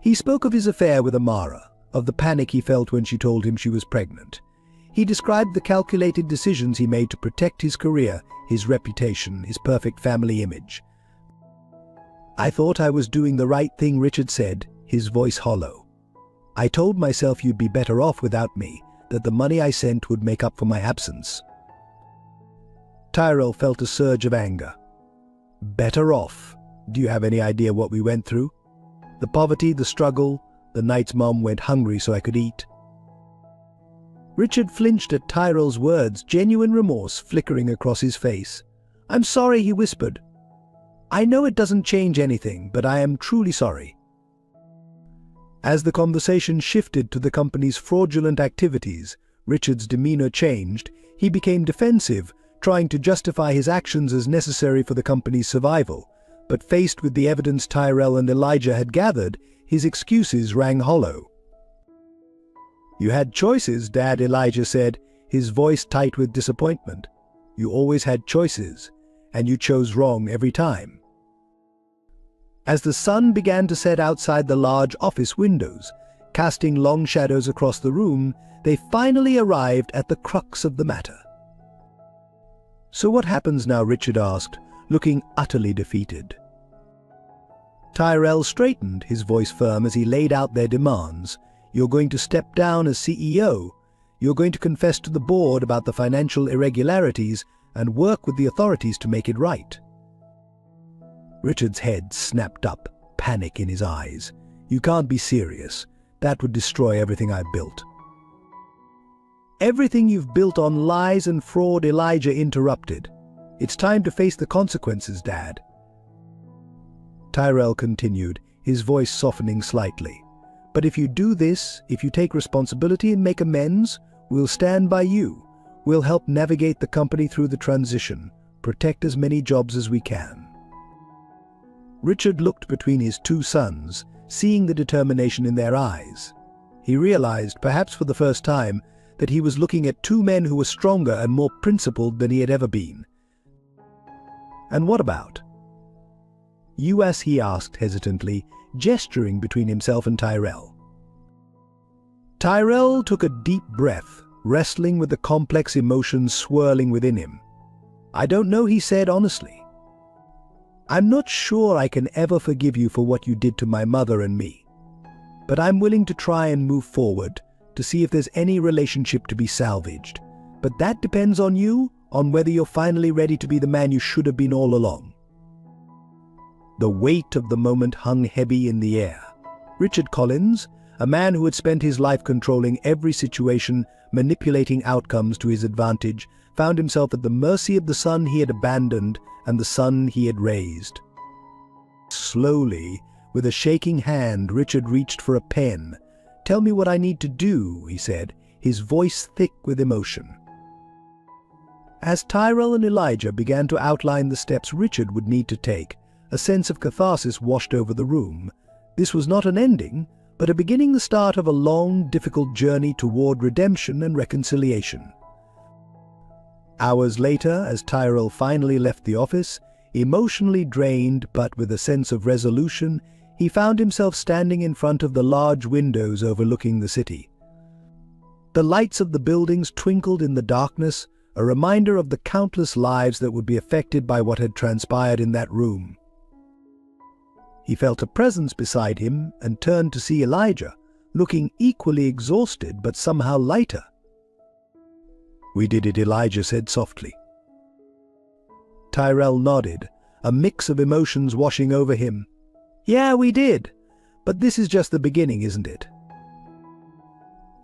He spoke of his affair with Amara, of the panic he felt when she told him she was pregnant. He described the calculated decisions he made to protect his career, his reputation, his perfect family image. "I thought I was doing the right thing," Richard said, his voice hollow. "I told myself you'd be better off without me, that the money I sent would make up for my absence." Tyrell felt a surge of anger. "Better off? Do you have any idea what we went through? The poverty, the struggle, the nights Mom went hungry so I could eat." Richard flinched at Tyrell's words, genuine remorse flickering across his face. "I'm sorry," he whispered. "I know it doesn't change anything, but I am truly sorry." As the conversation shifted to the company's fraudulent activities, Richard's demeanor changed. He became defensive, trying to justify his actions as necessary for the company's survival. But faced with the evidence Tyrell and Elijah had gathered, his excuses rang hollow. "You had choices, Dad," Elijah said, his voice tight with disappointment. "You always had choices, and you chose wrong every time." As the sun began to set outside the large office windows, casting long shadows across the room, they finally arrived at the crux of the matter. "So what happens now?" Richard asked, looking utterly defeated. Tyrell straightened, his voice firm, as he laid out their demands. "You're going to step down as CEO. You're going to confess to the board about the financial irregularities and work with the authorities to make it right." Richard's head snapped up, panic in his eyes. "You can't be serious. That would destroy everything I've built." "Everything you've built on lies and fraud," Elijah interrupted. "It's time to face the consequences, Dad." Tyrell continued, his voice softening slightly. "But if you do this, if you take responsibility and make amends, we'll stand by you. We'll help navigate the company through the transition, protect as many jobs as we can." Richard looked between his two sons, seeing the determination in their eyes. He realized, perhaps for the first time, that he was looking at two men who were stronger and more principled than he had ever been. "And what about you?" he asked hesitantly, gesturing between himself and Tyrell. Tyrell took a deep breath, wrestling with the complex emotions swirling within him. "I don't know," he said honestly. "I'm not sure I can ever forgive you for what you did to my mother and me. But I'm willing to try and move forward, to see if there's any relationship to be salvaged. But that depends on you, on whether you're finally ready to be the man you should have been all along." The weight of the moment hung heavy in the air. Richard Collins, a man who had spent his life controlling every situation, manipulating outcomes to his advantage, found himself at the mercy of the son he had abandoned and the son he had raised. Slowly, with a shaking hand, Richard reached for a pen. "Tell me what I need to do," he said, his voice thick with emotion. As Tyrell and Elijah began to outline the steps Richard would need to take, a sense of catharsis washed over the room. This was not an ending, but a beginning, the start of a long, difficult journey toward redemption and reconciliation. Hours later, as Tyrell finally left the office, emotionally drained but with a sense of resolution, he found himself standing in front of the large windows overlooking the city. The lights of the buildings twinkled in the darkness, a reminder of the countless lives that would be affected by what had transpired in that room. He felt a presence beside him and turned to see Elijah, looking equally exhausted but somehow lighter. "We did it," Elijah said softly. Tyrell nodded, a mix of emotions washing over him. "Yeah, we did. But this is just the beginning, isn't it?"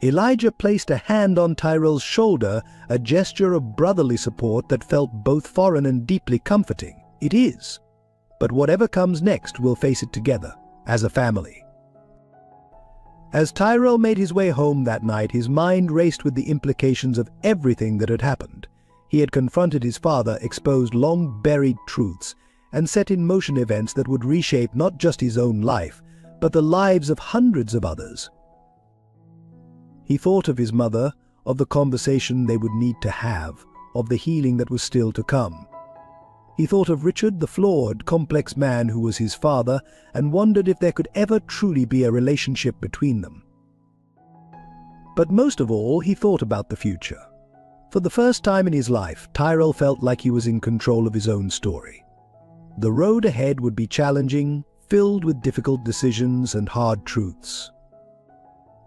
Elijah placed a hand on Tyrell's shoulder, a gesture of brotherly support that felt both foreign and deeply comforting. "It is. But whatever comes next, we'll face it together, as a family." As Tyrell made his way home that night, his mind raced with the implications of everything that had happened. He had confronted his father, exposed long-buried truths, and set in motion events that would reshape not just his own life, but the lives of hundreds of others. He thought of his mother, of the conversation they would need to have, of the healing that was still to come. He thought of Richard, the flawed, complex man who was his father, and wondered if there could ever truly be a relationship between them. But most of all, he thought about the future. For the first time in his life, Tyrell felt like he was in control of his own story. The road ahead would be challenging, filled with difficult decisions and hard truths.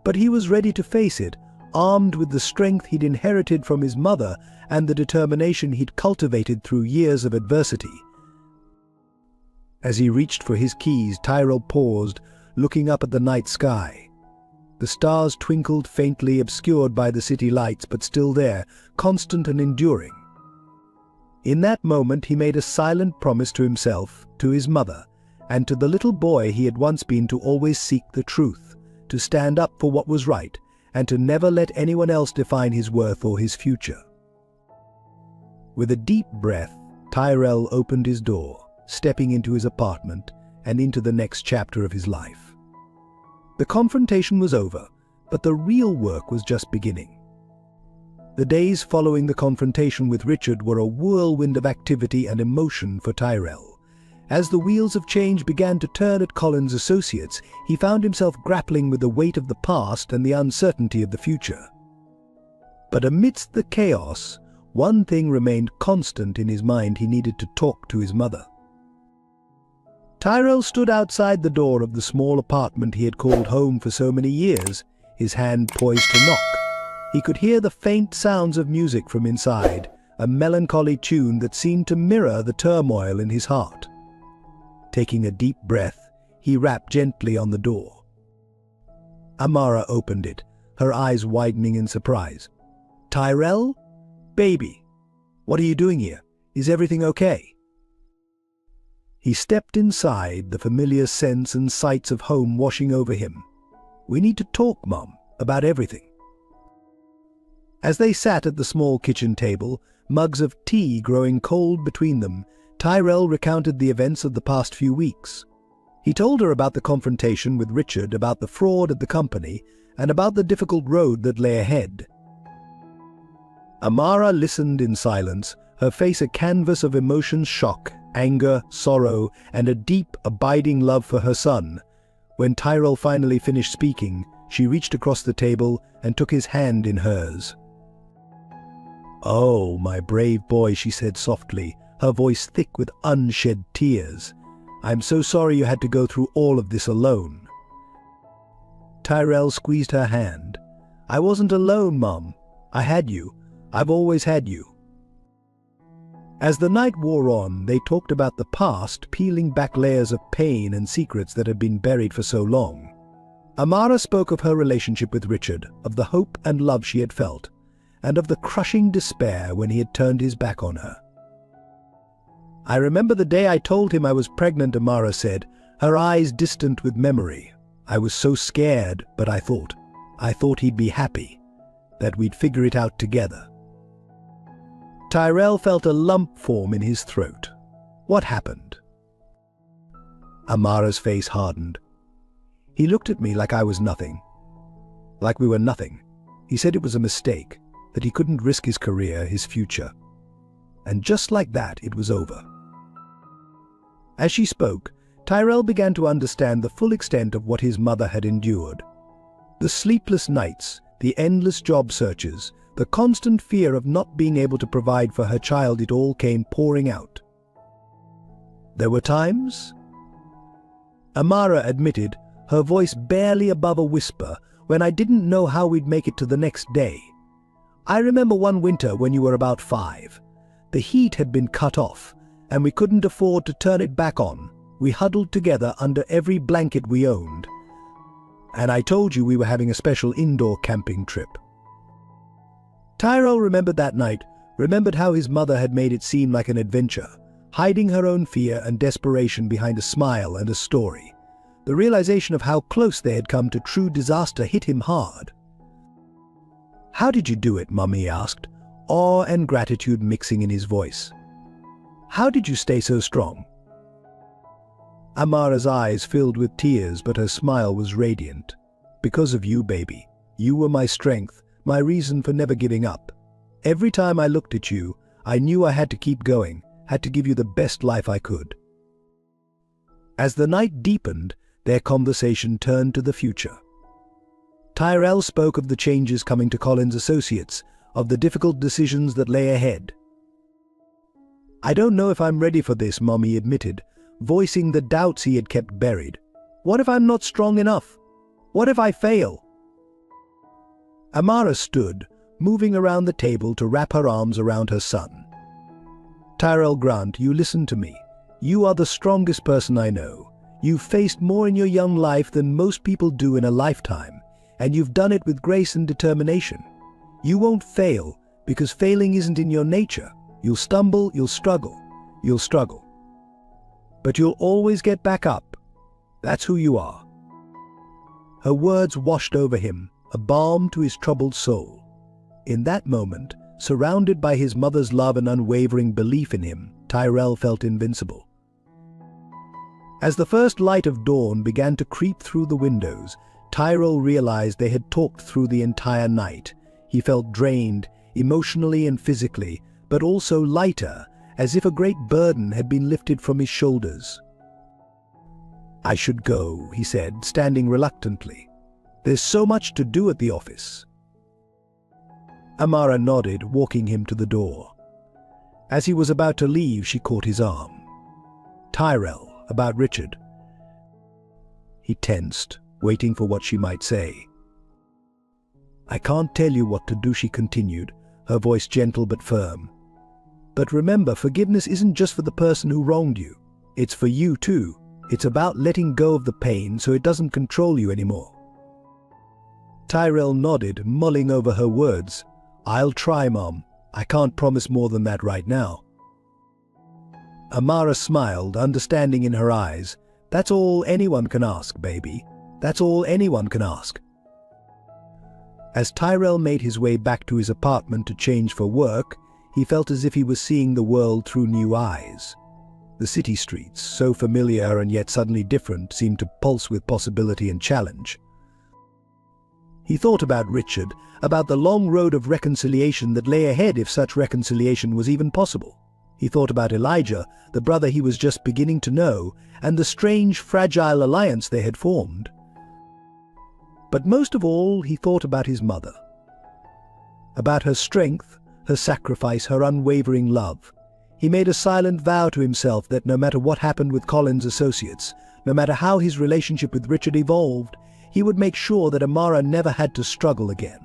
But he was ready to face it, armed with the strength he'd inherited from his mother and the determination he'd cultivated through years of adversity. As he reached for his keys, Tyrell paused, looking up at the night sky. The stars twinkled faintly, obscured by the city lights, but still there, constant and enduring. In that moment, he made a silent promise to himself, to his mother, and to the little boy he had once been to always seek the truth, to stand up for what was right, and to never let anyone else define his worth or his future. With a deep breath, Tyrell opened his door, stepping into his apartment and into the next chapter of his life. The confrontation was over, but the real work was just beginning. The days following the confrontation with Richard were a whirlwind of activity and emotion for Tyrell. As the wheels of change began to turn at Collins Associates, he found himself grappling with the weight of the past and the uncertainty of the future. But amidst the chaos, one thing remained constant in his mind: he needed to talk to his mother. Tyrell stood outside the door of the small apartment he had called home for so many years, his hand poised to knock. He could hear the faint sounds of music from inside, a melancholy tune that seemed to mirror the turmoil in his heart. Taking a deep breath, he rapped gently on the door. Amara opened it, her eyes widening in surprise. "Tyrell? Baby, what are you doing here? Is everything okay?" He stepped inside, the familiar scents and sights of home washing over him. "We need to talk, Mom, about everything." As they sat at the small kitchen table, mugs of tea growing cold between them, Tyrell recounted the events of the past few weeks. He told her about the confrontation with Richard, about the fraud at the company, and about the difficult road that lay ahead. Amara listened in silence, her face a canvas of emotions: shock, anger, sorrow, and a deep, abiding love for her son. When Tyrell finally finished speaking, she reached across the table and took his hand in hers. "Oh, my brave boy," she said softly, her voice thick with unshed tears. "I'm so sorry you had to go through all of this alone." Tyrell squeezed her hand. "I wasn't alone, Mom. I had you. I've always had you." As the night wore on, they talked about the past, peeling back layers of pain and secrets that had been buried for so long. Amara spoke of her relationship with Richard, of the hope and love she had felt, and of the crushing despair when he had turned his back on her. "I remember the day I told him I was pregnant," Amara said, her eyes distant with memory. "I was so scared, but I thought he'd be happy, that we'd figure it out together." Tyrell felt a lump form in his throat. "What happened?" Amara's face hardened. "He looked at me like I was nothing. Like we were nothing. He said it was a mistake, that he couldn't risk his career, his future. And just like that, it was over." As she spoke, Tyrell began to understand the full extent of what his mother had endured. The sleepless nights, the endless job searches, the constant fear of not being able to provide for her child, it all came pouring out. "There were times," Amara admitted, her voice barely above a whisper, "when I didn't know how we'd make it to the next day. I remember one winter when you were about 5. The heat had been cut off, and we couldn't afford to turn it back on. We huddled together under every blanket we owned. And I told you we were having a special indoor camping trip." Tyrell remembered that night, remembered how his mother had made it seem like an adventure, hiding her own fear and desperation behind a smile and a story. The realization of how close they had come to true disaster hit him hard. "How did you do it, Mum?" he asked, awe and gratitude mixing in his voice. "How did you stay so strong?" Amara's eyes filled with tears, but her smile was radiant. "Because of you, baby. You were my strength, my reason for never giving up." Every time I looked at you, I knew I had to keep going, had to give you the best life I could." As the night deepened, their conversation turned to the future. Tyrell spoke of the changes coming to Collins Associates, of the difficult decisions that lay ahead. "I don't know if I'm ready for this," Mommy admitted, voicing the doubts he had kept buried. "What if I'm not strong enough? What if I fail?" Amara stood, moving around the table to wrap her arms around her son. "Tyrell Grant, you listen to me. You are the strongest person I know. You've faced more in your young life than most people do in a lifetime, and you've done it with grace and determination. You won't fail, because failing isn't in your nature. You'll stumble, you'll struggle. But you'll always get back up. That's who you are." Her words washed over him, a balm to his troubled soul. In that moment, surrounded by his mother's love and unwavering belief in him, Tyrell felt invincible. As the first light of dawn began to creep through the windows, Tyrell realized they had talked through the entire night. He felt drained, emotionally and physically, but also lighter, as if a great burden had been lifted from his shoulders. "I should go," he said, standing reluctantly. "There's so much to do at the office." Amara nodded, walking him to the door. As he was about to leave, she caught his arm. "Tyrell, about Richard." He tensed, waiting for what she might say. "I can't tell you what to do," she continued, her voice gentle but firm. "But remember, forgiveness isn't just for the person who wronged you. It's for you too. It's about letting go of the pain so it doesn't control you anymore." Tyrell nodded, mulling over her words. "I'll try, Mom. I can't promise more than that right now." Amara smiled, understanding in her eyes. "That's all anyone can ask, baby. That's all anyone can ask." As Tyrell made his way back to his apartment to change for work, he felt as if he was seeing the world through new eyes. The city streets, so familiar and yet suddenly different, seemed to pulse with possibility and challenge. He thought about Richard, about the long road of reconciliation that lay ahead if such reconciliation was even possible. He thought about Elijah, the brother he was just beginning to know, and the strange, fragile alliance they had formed. But most of all, he thought about his mother. About her strength, her sacrifice, her unwavering love. He made a silent vow to himself that no matter what happened with Collins Associates, no matter how his relationship with Richard evolved, he would make sure that Amara never had to struggle again.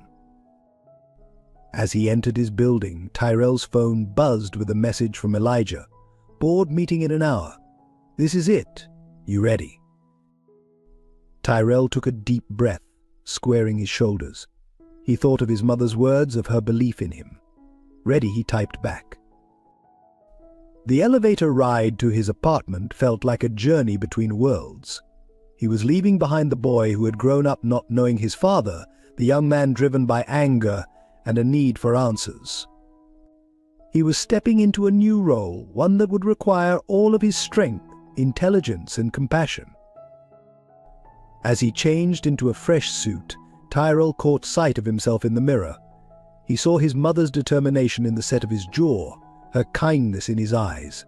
As he entered his building, Tyrell's phone buzzed with a message from Elijah. "Board meeting in an hour. This is it. You ready?" Tyrell took a deep breath, squaring his shoulders. He thought of his mother's words, of her belief in him. Ready, he typed back. The elevator ride to his apartment felt like a journey between worlds. He was leaving behind the boy who had grown up not knowing his father, the young man driven by anger and a need for answers. He was stepping into a new role, one that would require all of his strength, intelligence, and compassion. As he changed into a fresh suit, Tyrell caught sight of himself in the mirror. He saw his mother's determination in the set of his jaw, her kindness in his eyes.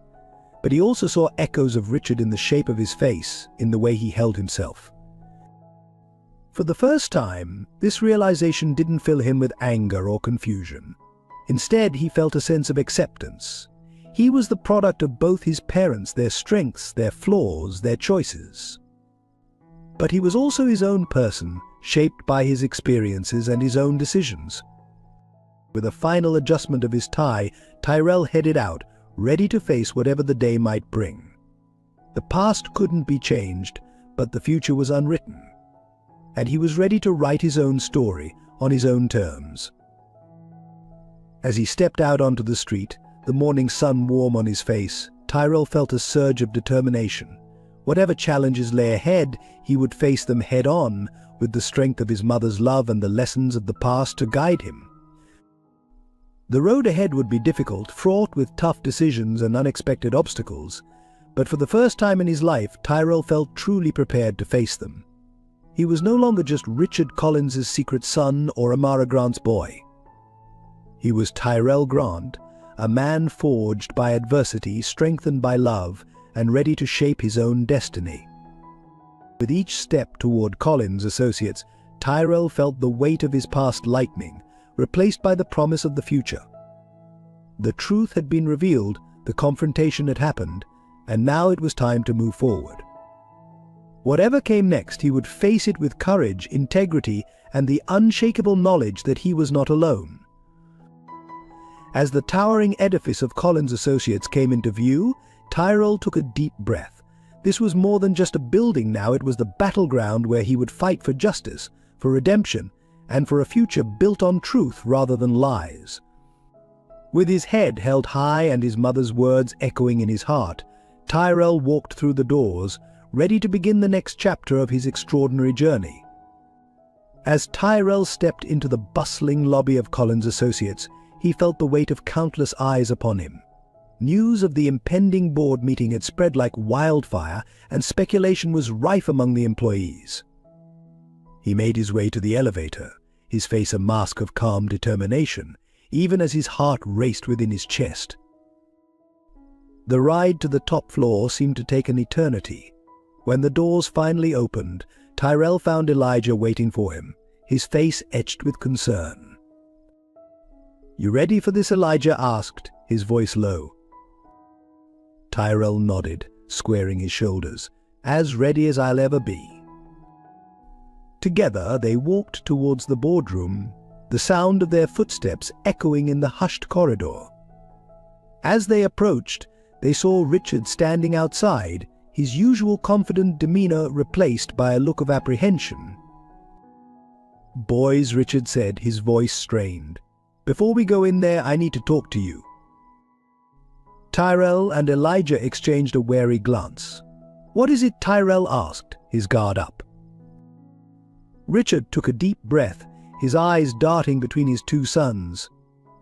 But he also saw echoes of Richard in the shape of his face, in the way he held himself. For the first time, this realization didn't fill him with anger or confusion. Instead, he felt a sense of acceptance. He was the product of both his parents, their strengths, their flaws, their choices. But he was also his own person, shaped by his experiences and his own decisions. With a final adjustment of his tie, Tyrell headed out, ready to face whatever the day might bring. The past couldn't be changed, but the future was unwritten. And he was ready to write his own story, on his own terms. As he stepped out onto the street, the morning sun warm on his face, Tyrell felt a surge of determination. Whatever challenges lay ahead, he would face them head-on, with the strength of his mother's love and the lessons of the past to guide him. The road ahead would be difficult, fraught with tough decisions and unexpected obstacles, but for the first time in his life, Tyrell felt truly prepared to face them. He was no longer just Richard Collins's secret son or Amara Grant's boy. He was Tyrell Grant, a man forged by adversity, strengthened by love, and ready to shape his own destiny. With each step toward Collins Associates, Tyrell felt the weight of his past lightening, replaced by the promise of the future. The truth had been revealed, the confrontation had happened, and now it was time to move forward. Whatever came next, he would face it with courage, integrity, and the unshakable knowledge that he was not alone. As the towering edifice of Collins Associates came into view, Tyrell took a deep breath. This was more than just a building now, it was the battleground where he would fight for justice, for redemption, and for a future built on truth rather than lies. With his head held high and his mother's words echoing in his heart, Tyrell walked through the doors, ready to begin the next chapter of his extraordinary journey. As Tyrell stepped into the bustling lobby of Collins Associates, he felt the weight of countless eyes upon him. News of the impending board meeting had spread like wildfire, and speculation was rife among the employees. He made his way to the elevator, his face a mask of calm determination, even as his heart raced within his chest. The ride to the top floor seemed to take an eternity. When the doors finally opened, Tyrell found Elijah waiting for him, his face etched with concern. "You ready for this?" Elijah asked, his voice low. Tyrell nodded, squaring his shoulders. "As ready as I'll ever be." Together they walked towards the boardroom, the sound of their footsteps echoing in the hushed corridor. As they approached, they saw Richard standing outside, his usual confident demeanor replaced by a look of apprehension. "Boys," Richard said, his voice strained. "Before we go in there, I need to talk to you." Tyrell and Elijah exchanged a wary glance. "What is it?" Tyrell asked, his guard up. Richard took a deep breath, his eyes darting between his two sons.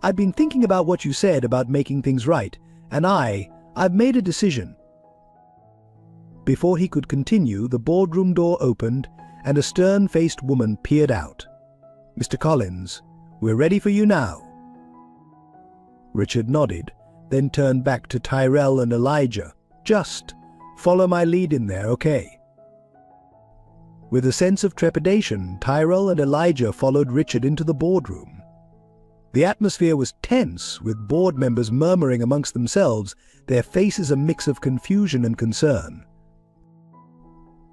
"I've been thinking about what you said about making things right, and I've made a decision." Before he could continue, the boardroom door opened, and a stern-faced woman peered out. "Mr. Collins, we're ready for you now." Richard nodded, then turned back to Tyrell and Elijah. "Just follow my lead in there, okay?" With a sense of trepidation, Tyrell and Elijah followed Richard into the boardroom. The atmosphere was tense, with board members murmuring amongst themselves, their faces a mix of confusion and concern.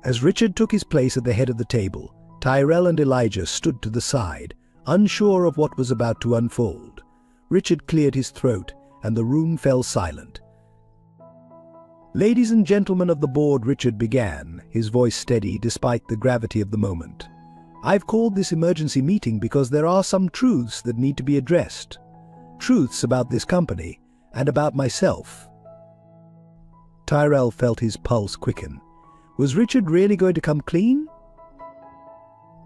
As Richard took his place at the head of the table, Tyrell and Elijah stood to the side, unsure of what was about to unfold. Richard cleared his throat, and the room fell silent. "Ladies and gentlemen of the board," Richard began, his voice steady despite the gravity of the moment. "I've called this emergency meeting because there are some truths that need to be addressed. Truths about this company, and about myself." Tyrell felt his pulse quicken. Was Richard really going to come clean?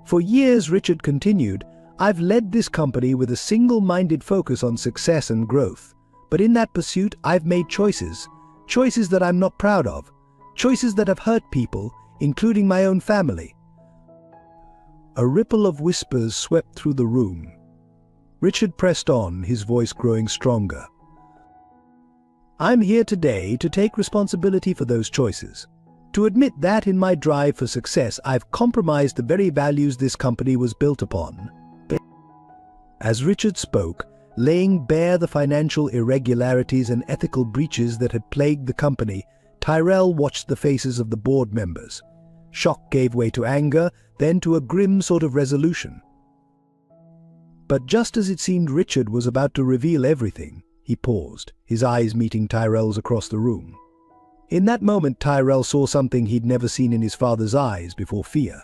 "For years," Richard continued, "I've led this company with a single-minded focus on success and growth. But in that pursuit, I've made choices that I'm not proud of, choices that have hurt people, including my own family." A ripple of whispers swept through the room. Richard pressed on, his voice growing stronger. "I'm here today to take responsibility for those choices, to admit that in my drive for success, I've compromised the very values this company was built upon." As Richard spoke, laying bare the financial irregularities and ethical breaches that had plagued the company, Tyrell watched the faces of the board members. Shock gave way to anger, then to a grim sort of resolution. But just as it seemed Richard was about to reveal everything, he paused, his eyes meeting Tyrell's across the room. In that moment, Tyrell saw something he'd never seen in his father's eyes before: fear.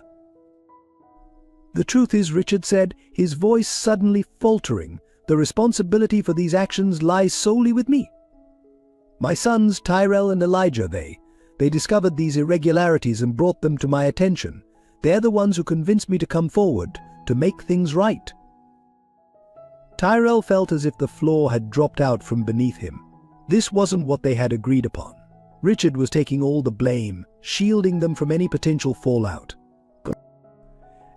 "The truth is," Richard said, his voice suddenly faltering, "the responsibility for these actions lies solely with me. My sons, Tyrell and Elijah, they discovered these irregularities and brought them to my attention. They're the ones who convinced me to come forward, to make things right." Tyrell felt as if the floor had dropped out from beneath him. This wasn't what they had agreed upon. Richard was taking all the blame, shielding them from any potential fallout.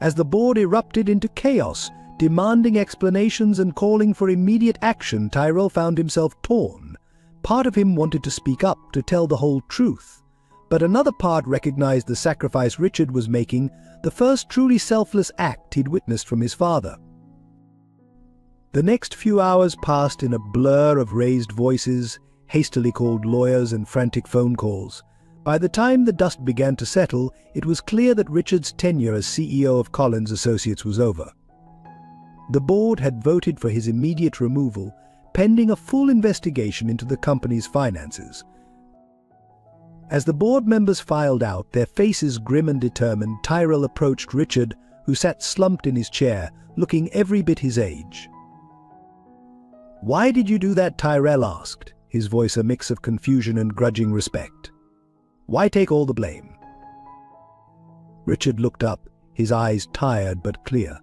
As the board erupted into chaos, demanding explanations and calling for immediate action. Tyrell found himself torn. Part of him wanted to speak up, to tell the whole truth. But another part recognized the sacrifice Richard was making, the first truly selfless act he'd witnessed from his father. The next few hours passed in a blur of raised voices, hastily called lawyers, and frantic phone calls. By the time the dust began to settle, it was clear that Richard's tenure as CEO of Collins Associates was over. The board had voted for his immediate removal, pending a full investigation into the company's finances. As the board members filed out, their faces grim and determined, Tyrell approached Richard, who sat slumped in his chair, looking every bit his age. "Why did you do that?" Tyrell asked, his voice a mix of confusion and grudging respect. "Why take all the blame?" Richard looked up, his eyes tired but clear.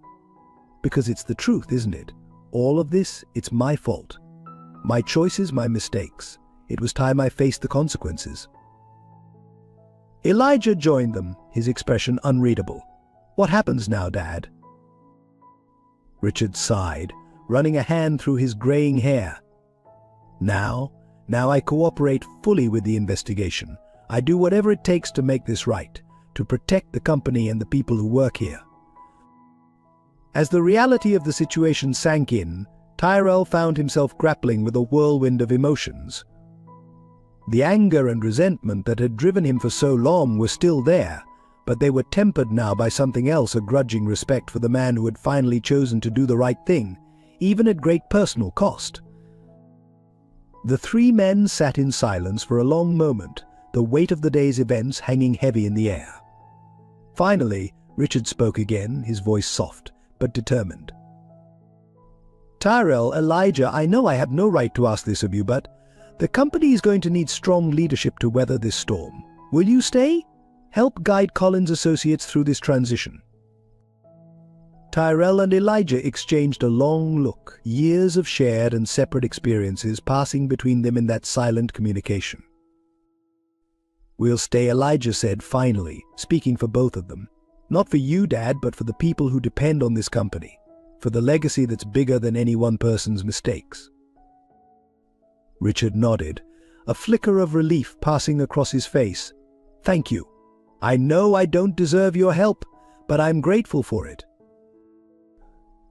"Because it's the truth, isn't it? All of this, it's my fault. My choices, my mistakes. It was time I faced the consequences." Elijah joined them, his expression unreadable. "What happens now, Dad?" Richard sighed, running a hand through his graying hair. Now I cooperate fully with the investigation. I do whatever it takes to make this right, to protect the company and the people who work here." As the reality of the situation sank in, Tyrell found himself grappling with a whirlwind of emotions. The anger and resentment that had driven him for so long were still there, but they were tempered now by something else, a grudging respect for the man who had finally chosen to do the right thing, even at great personal cost. The three men sat in silence for a long moment, the weight of the day's events hanging heavy in the air. Finally, Richard spoke again, his voice soft but determined. "Tyrell, Elijah, I know I have no right to ask this of you, but the company is going to need strong leadership to weather this storm. Will you stay? Help guide Collins Associates through this transition." Tyrell and Elijah exchanged a long look, years of shared and separate experiences passing between them in that silent communication. "We'll stay," Elijah said finally, speaking for both of them. "Not for you, Dad, but for the people who depend on this company, for the legacy that's bigger than any one person's mistakes." Richard nodded, a flicker of relief passing across his face. "Thank you. I know I don't deserve your help, but I'm grateful for it."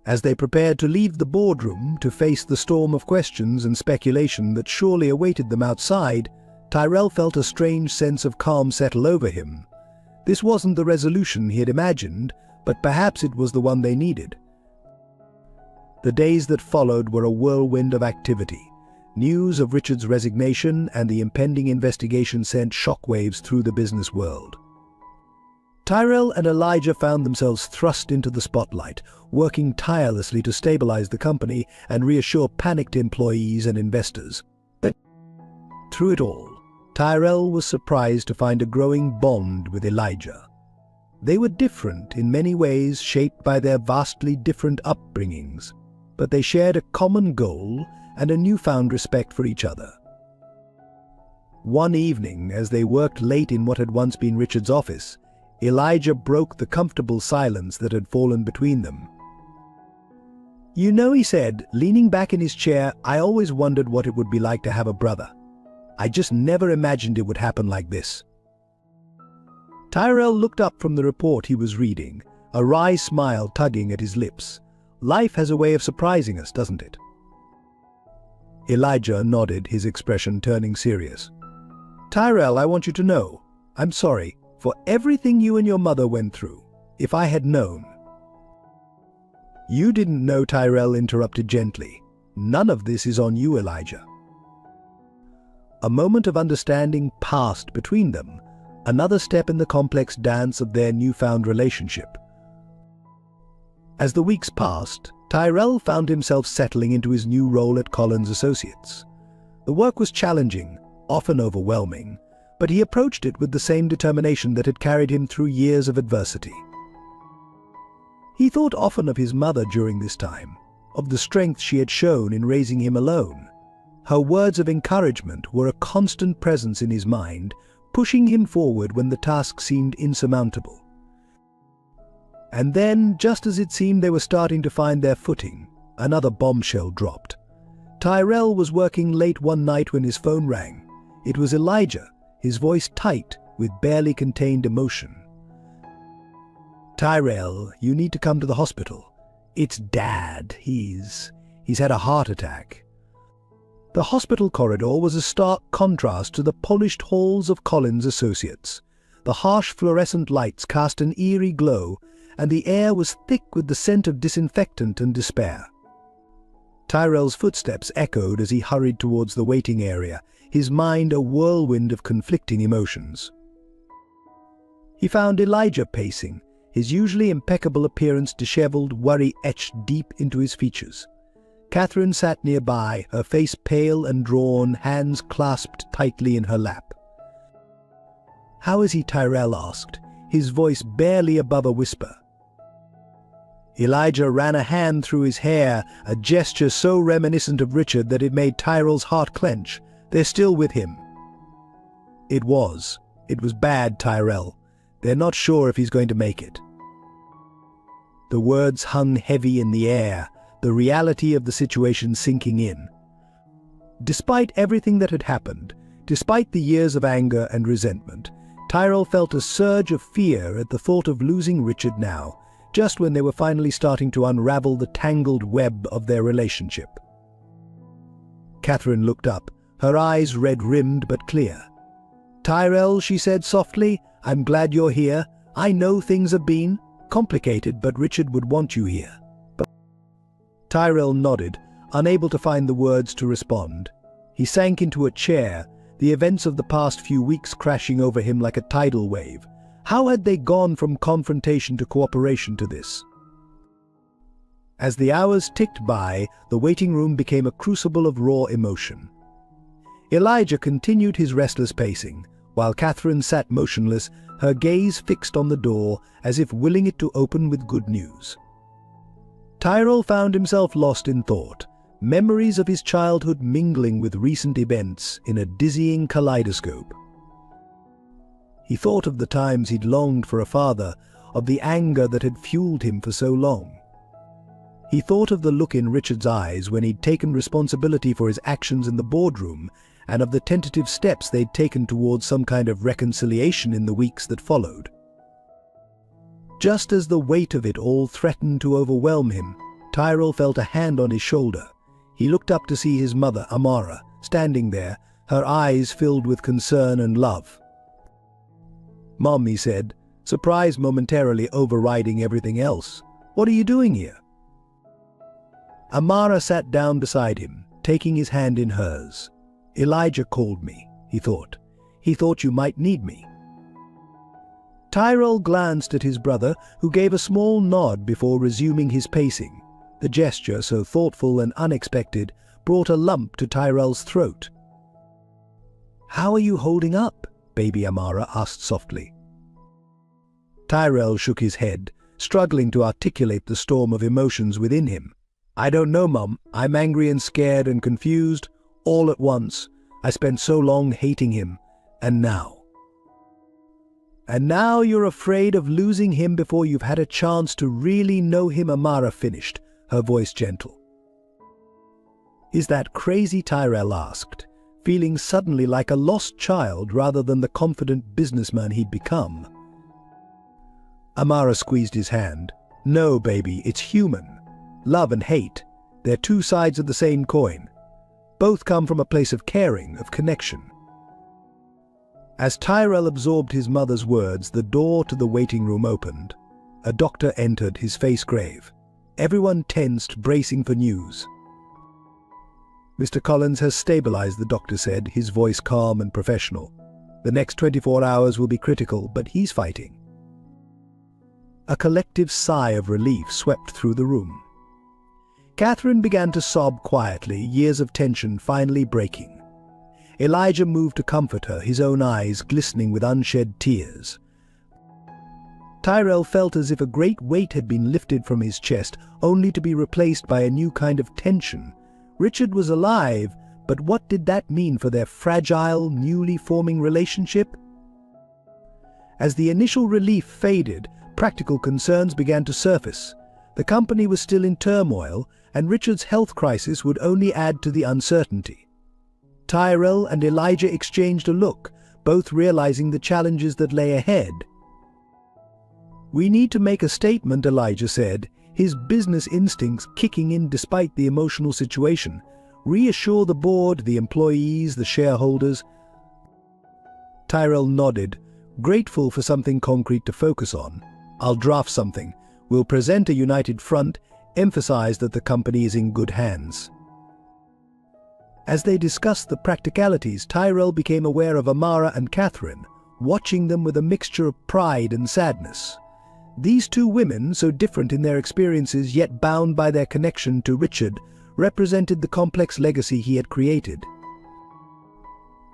As they prepared to leave the boardroom to face the storm of questions and speculation that surely awaited them outside, Tyrell felt a strange sense of calm settle over him. This wasn't the resolution he had imagined, but perhaps it was the one they needed. The days that followed were a whirlwind of activity. News of Richard's resignation and the impending investigation sent shockwaves through the business world. Tyrell and Elijah found themselves thrust into the spotlight, working tirelessly to stabilize the company and reassure panicked employees and investors. But through it all, Tyrell was surprised to find a growing bond with Elijah. They were different in many ways, shaped by their vastly different upbringings, but they shared a common goal and a newfound respect for each other. One evening, as they worked late in what had once been Richard's office, Elijah broke the comfortable silence that had fallen between them. "You know," he said, leaning back in his chair, "I always wondered what it would be like to have a brother. I just never imagined it would happen like this." Tyrell looked up from the report he was reading, a wry smile tugging at his lips. "Life has a way of surprising us, doesn't it?" Elijah nodded, his expression turning serious. "Tyrell, I want you to know, I'm sorry for everything you and your mother went through. If I had known—" "You didn't know," Tyrell interrupted gently. "None of this is on you, Elijah." A moment of understanding passed between them, another step in the complex dance of their newfound relationship. As the weeks passed, Tyrell found himself settling into his new role at Collins Associates. The work was challenging, often overwhelming, but he approached it with the same determination that had carried him through years of adversity. He thought often of his mother during this time, of the strength she had shown in raising him alone. Her words of encouragement were a constant presence in his mind, pushing him forward when the task seemed insurmountable. And then, just as it seemed they were starting to find their footing, another bombshell dropped. Tyrell was working late one night when his phone rang. It was Elijah, his voice tight with barely contained emotion. "Tyrell, you need to come to the hospital. It's Dad. He's had a heart attack." The hospital corridor was a stark contrast to the polished halls of Collins Associates. The harsh fluorescent lights cast an eerie glow, and the air was thick with the scent of disinfectant and despair. Tyrell's footsteps echoed as he hurried towards the waiting area, his mind a whirlwind of conflicting emotions. He found Elijah pacing, his usually impeccable appearance disheveled, worry etched deep into his features. Catherine sat nearby, her face pale and drawn, hands clasped tightly in her lap. "How is he?" Tyrell asked, his voice barely above a whisper. Elijah ran a hand through his hair, a gesture so reminiscent of Richard that it made Tyrell's heart clench. "They're still with him." It was bad, Tyrell. "They're not sure if he's going to make it." The words hung heavy in the air, the reality of the situation sinking in. Despite everything that had happened, despite the years of anger and resentment, Tyrell felt a surge of fear at the thought of losing Richard now, just when they were finally starting to unravel the tangled web of their relationship. Catherine looked up, her eyes red-rimmed but clear. "Tyrell," she said softly, "I'm glad you're here. I know things have been complicated, but Richard would want you here." But Tyrell nodded, unable to find the words to respond. He sank into a chair, the events of the past few weeks crashing over him like a tidal wave. How had they gone from confrontation to cooperation to this? As the hours ticked by, the waiting room became a crucible of raw emotion. Elijah continued his restless pacing, while Catherine sat motionless, her gaze fixed on the door, as if willing it to open with good news. Tyrell found himself lost in thought, memories of his childhood mingling with recent events in a dizzying kaleidoscope. He thought of the times he'd longed for a father, of the anger that had fueled him for so long. He thought of the look in Richard's eyes when he'd taken responsibility for his actions in the boardroom, and of the tentative steps they'd taken towards some kind of reconciliation in the weeks that followed. Just as the weight of it all threatened to overwhelm him, Tyrell felt a hand on his shoulder. He looked up to see his mother, Amara, standing there, her eyes filled with concern and love. "Mom," he said, surprise momentarily overriding everything else. "What are you doing here?" Amara sat down beside him, taking his hand in hers. "Elijah called me," he thought. "He thought you might need me." Tyrell glanced at his brother, who gave a small nod before resuming his pacing. The gesture, so thoughtful and unexpected, brought a lump to Tyrell's throat. "How are you holding up?" baby Amara asked softly. Tyrell shook his head, struggling to articulate the storm of emotions within him. "I don't know, Mum. I'm angry and scared and confused, all at once. I spent so long hating him, and now." "And now you're afraid of losing him before you've had a chance to really know him," Amara finished, her voice gentle. "Is that crazy?" Tyrell asked, feeling suddenly like a lost child rather than the confident businessman he'd become. Amara squeezed his hand. "No, baby, it's human. Love and hate, they're two sides of the same coin. Both come from a place of caring, of connection." As Tyrell absorbed his mother's words, the door to the waiting room opened. A doctor entered, his face grave. Everyone tensed, bracing for news. "Mr. Collins has stabilized," the doctor said, his voice calm and professional. "The next 24 hours will be critical, but he's fighting." A collective sigh of relief swept through the room. Catherine began to sob quietly, years of tension finally breaking. Elijah moved to comfort her, his own eyes glistening with unshed tears. Tyrell felt as if a great weight had been lifted from his chest, only to be replaced by a new kind of tension. Richard was alive, but what did that mean for their fragile, newly forming relationship? As the initial relief faded, practical concerns began to surface. The company was still in turmoil, and Richard's health crisis would only add to the uncertainty. Tyrell and Elijah exchanged a look, both realizing the challenges that lay ahead. "We need to make a statement," Elijah said, his business instincts kicking in despite the emotional situation. "Reassure the board, the employees, the shareholders." Tyrell nodded, grateful for something concrete to focus on. "I'll draft something. We'll present a united front, emphasize that the company is in good hands." As they discussed the practicalities, Tyrell became aware of Amara and Catherine, watching them with a mixture of pride and sadness. These two women, so different in their experiences yet bound by their connection to Richard, represented the complex legacy he had created.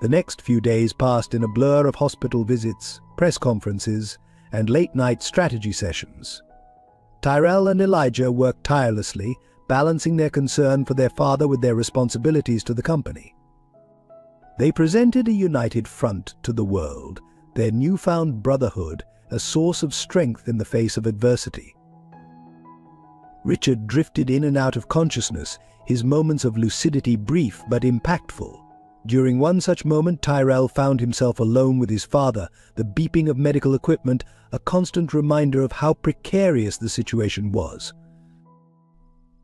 The next few days passed in a blur of hospital visits, press conferences, and late-night strategy sessions. Tyrell and Elijah worked tirelessly, balancing their concern for their father with their responsibilities to the company. They presented a united front to the world, their newfound brotherhood a source of strength in the face of adversity. Richard drifted in and out of consciousness, his moments of lucidity brief but impactful. During one such moment, Tyrell found himself alone with his father, the beeping of medical equipment a constant reminder of how precarious the situation was.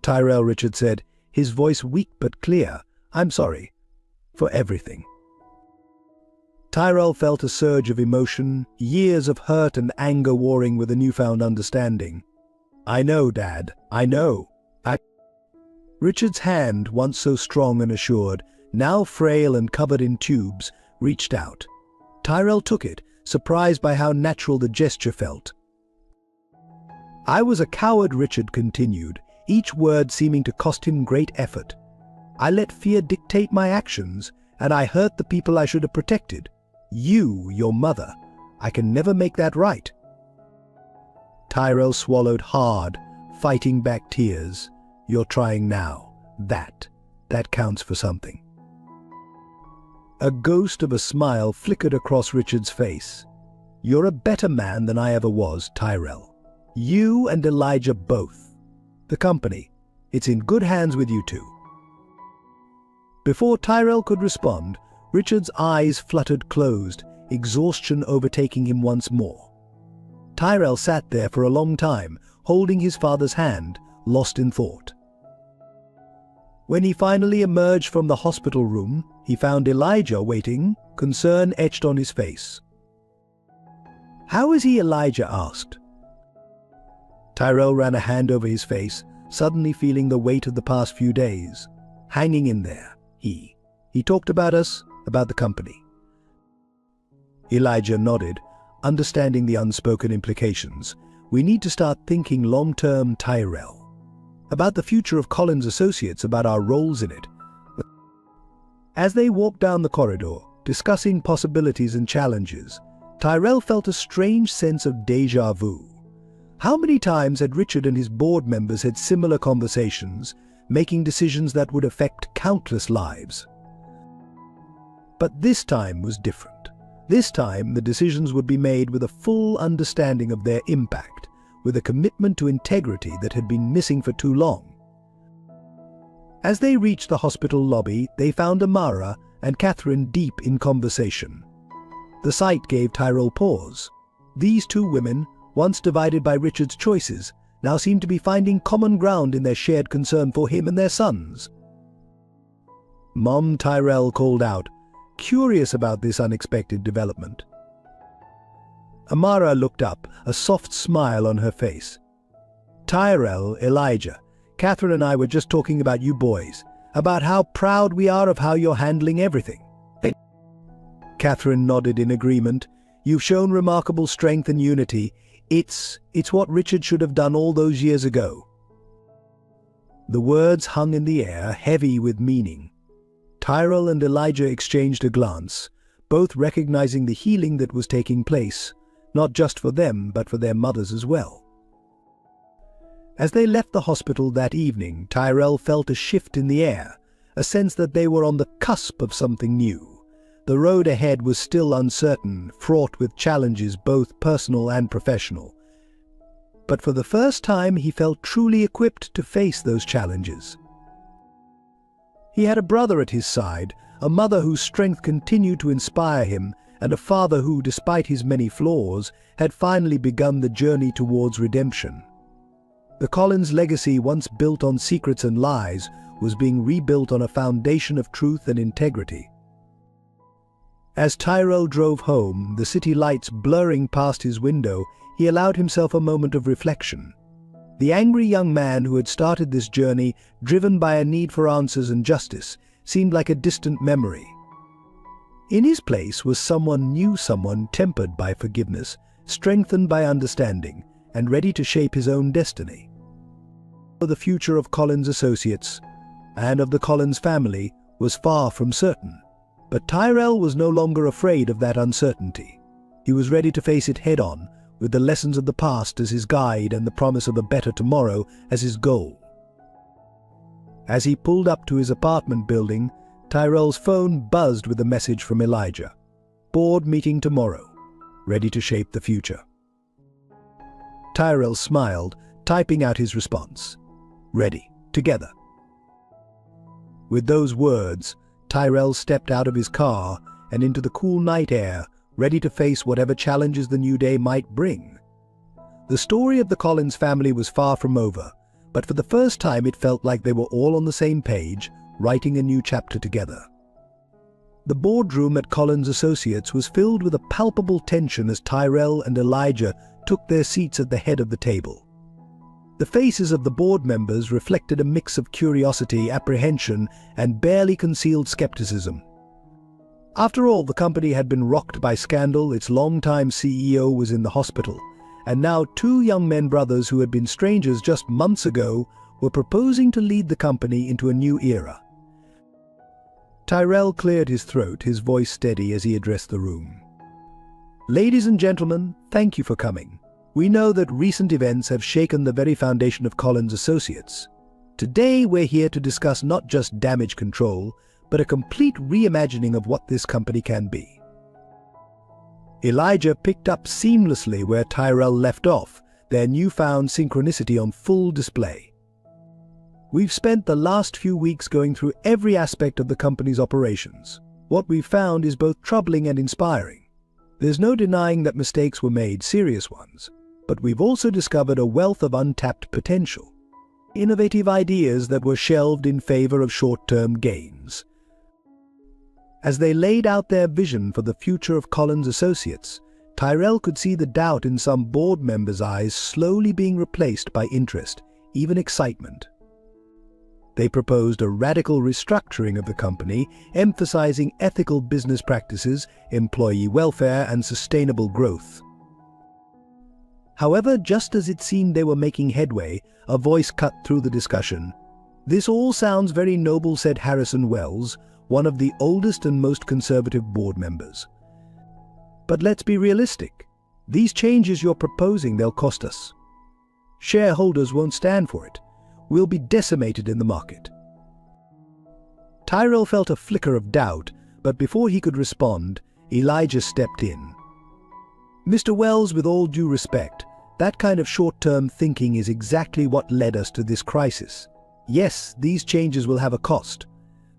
"Tyrell," Richard said, his voice weak but clear, "I'm sorry. For everything." Tyrell felt a surge of emotion, years of hurt and anger warring with a newfound understanding. "I know, Dad. I know. Richard's hand, once so strong and assured, now frail and covered in tubes, reached out. Tyrell took it, surprised by how natural the gesture felt. "I was a coward," Richard continued, each word seeming to cost him great effort. "I let fear dictate my actions, and I hurt the people I should have protected. You, your mother. I can never make that right." Tyrell swallowed hard, fighting back tears. "You're trying now. That counts for something." A ghost of a smile flickered across Richard's face. "You're a better man than I ever was, Tyrell. You and Elijah both. The company, it's in good hands with you two." Before Tyrell could respond, Richard's eyes fluttered closed, exhaustion overtaking him once more. Tyrell sat there for a long time, holding his father's hand, lost in thought. When he finally emerged from the hospital room, he found Elijah waiting, concern etched on his face. "How is he?" Elijah asked. Tyrell ran a hand over his face, suddenly feeling the weight of the past few days. "Hanging in there, he talked about us, about the company." Elijah nodded, understanding the unspoken implications. "We need to start thinking long-term, Tyrell. About the future of Collins Associates, about our roles in it." As they walked down the corridor, discussing possibilities and challenges, Tyrell felt a strange sense of déjà vu. How many times had Richard and his board members had similar conversations, making decisions that would affect countless lives? But this time was different. This time, the decisions would be made with a full understanding of their impact, with a commitment to integrity that had been missing for too long. As they reached the hospital lobby, they found Amara and Catherine deep in conversation. The sight gave Tyrell pause. These two women, once divided by Richard's choices, now seemed to be finding common ground in their shared concern for him and their sons. "Mom," Tyrell called out, curious about this unexpected development. Amara looked up, a soft smile on her face. "Tyrell, Elijah, Catherine and I were just talking about you boys, about how proud we are of how you're handling everything." Catherine nodded in agreement. "You've shown remarkable strength and unity. It's what Richard should have done all those years ago." The words hung in the air, heavy with meaning. Tyrell and Elijah exchanged a glance, both recognizing the healing that was taking place, not just for them, but for their mothers as well. As they left the hospital that evening, Tyrell felt a shift in the air, a sense that they were on the cusp of something new. The road ahead was still uncertain, fraught with challenges both personal and professional. but for the first time he felt truly equipped to face those challenges. He had a brother at his side, a mother whose strength continued to inspire him, and a father who, despite his many flaws, had finally begun the journey towards redemption. The Collins legacy, once built on secrets and lies, was being rebuilt on a foundation of truth and integrity. As Tyrell drove home, the city lights blurring past his window, he allowed himself a moment of reflection. The angry young man who had started this journey, driven by a need for answers and justice, seemed like a distant memory. In his place was someone new, someone tempered by forgiveness, strengthened by understanding, and ready to shape his own destiny. The future of Collins Associates and of the Collins family was far from certain, but Tyrell was no longer afraid of that uncertainty. He was ready to face it head-on, with the lessons of the past as his guide and the promise of a better tomorrow as his goal. As he pulled up to his apartment building, Tyrell's phone buzzed with a message from Elijah. Board meeting tomorrow. Ready to shape the future. Tyrell smiled, typing out his response. Ready. Together. With those words, Tyrell stepped out of his car and into the cool night air, ready to face whatever challenges the new day might bring. The story of the Collins family was far from over, but for the first time it felt like they were all on the same page, writing a new chapter together. The boardroom at Collins Associates was filled with a palpable tension as Tyrell and Elijah took their seats at the head of the table. The faces of the board members reflected a mix of curiosity, apprehension, and barely concealed skepticism. After all, the company had been rocked by scandal, its longtime CEO was in the hospital, and now two young men brothers who had been strangers just months ago were proposing to lead the company into a new era. Tyrell cleared his throat, his voice steady as he addressed the room. Ladies and gentlemen, thank you for coming. We know that recent events have shaken the very foundation of Collins Associates. Today we're here to discuss not just damage control, but a complete reimagining of what this company can be. Elijah picked up seamlessly where Tyrell left off, their newfound synchronicity on full display. We've spent the last few weeks going through every aspect of the company's operations. What we've found is both troubling and inspiring. There's no denying that mistakes were made, serious ones, but we've also discovered a wealth of untapped potential. Innovative ideas that were shelved in favor of short-term gains. As they laid out their vision for the future of Collins Associates, Tyrell could see the doubt in some board members' eyes slowly being replaced by interest, even excitement. They proposed a radical restructuring of the company, emphasizing ethical business practices, employee welfare, and sustainable growth. However, just as it seemed they were making headway, a voice cut through the discussion. "This all sounds very noble," said Harrison Wells, one of the oldest and most conservative board members. "But let's be realistic. These changes you're proposing, they'll cost us. Shareholders won't stand for it. We'll be decimated in the market." Tyrell felt a flicker of doubt, but before he could respond, Elijah stepped in. "Mr. Wells, with all due respect, that kind of short-term thinking is exactly what led us to this crisis. Yes, these changes will have a cost,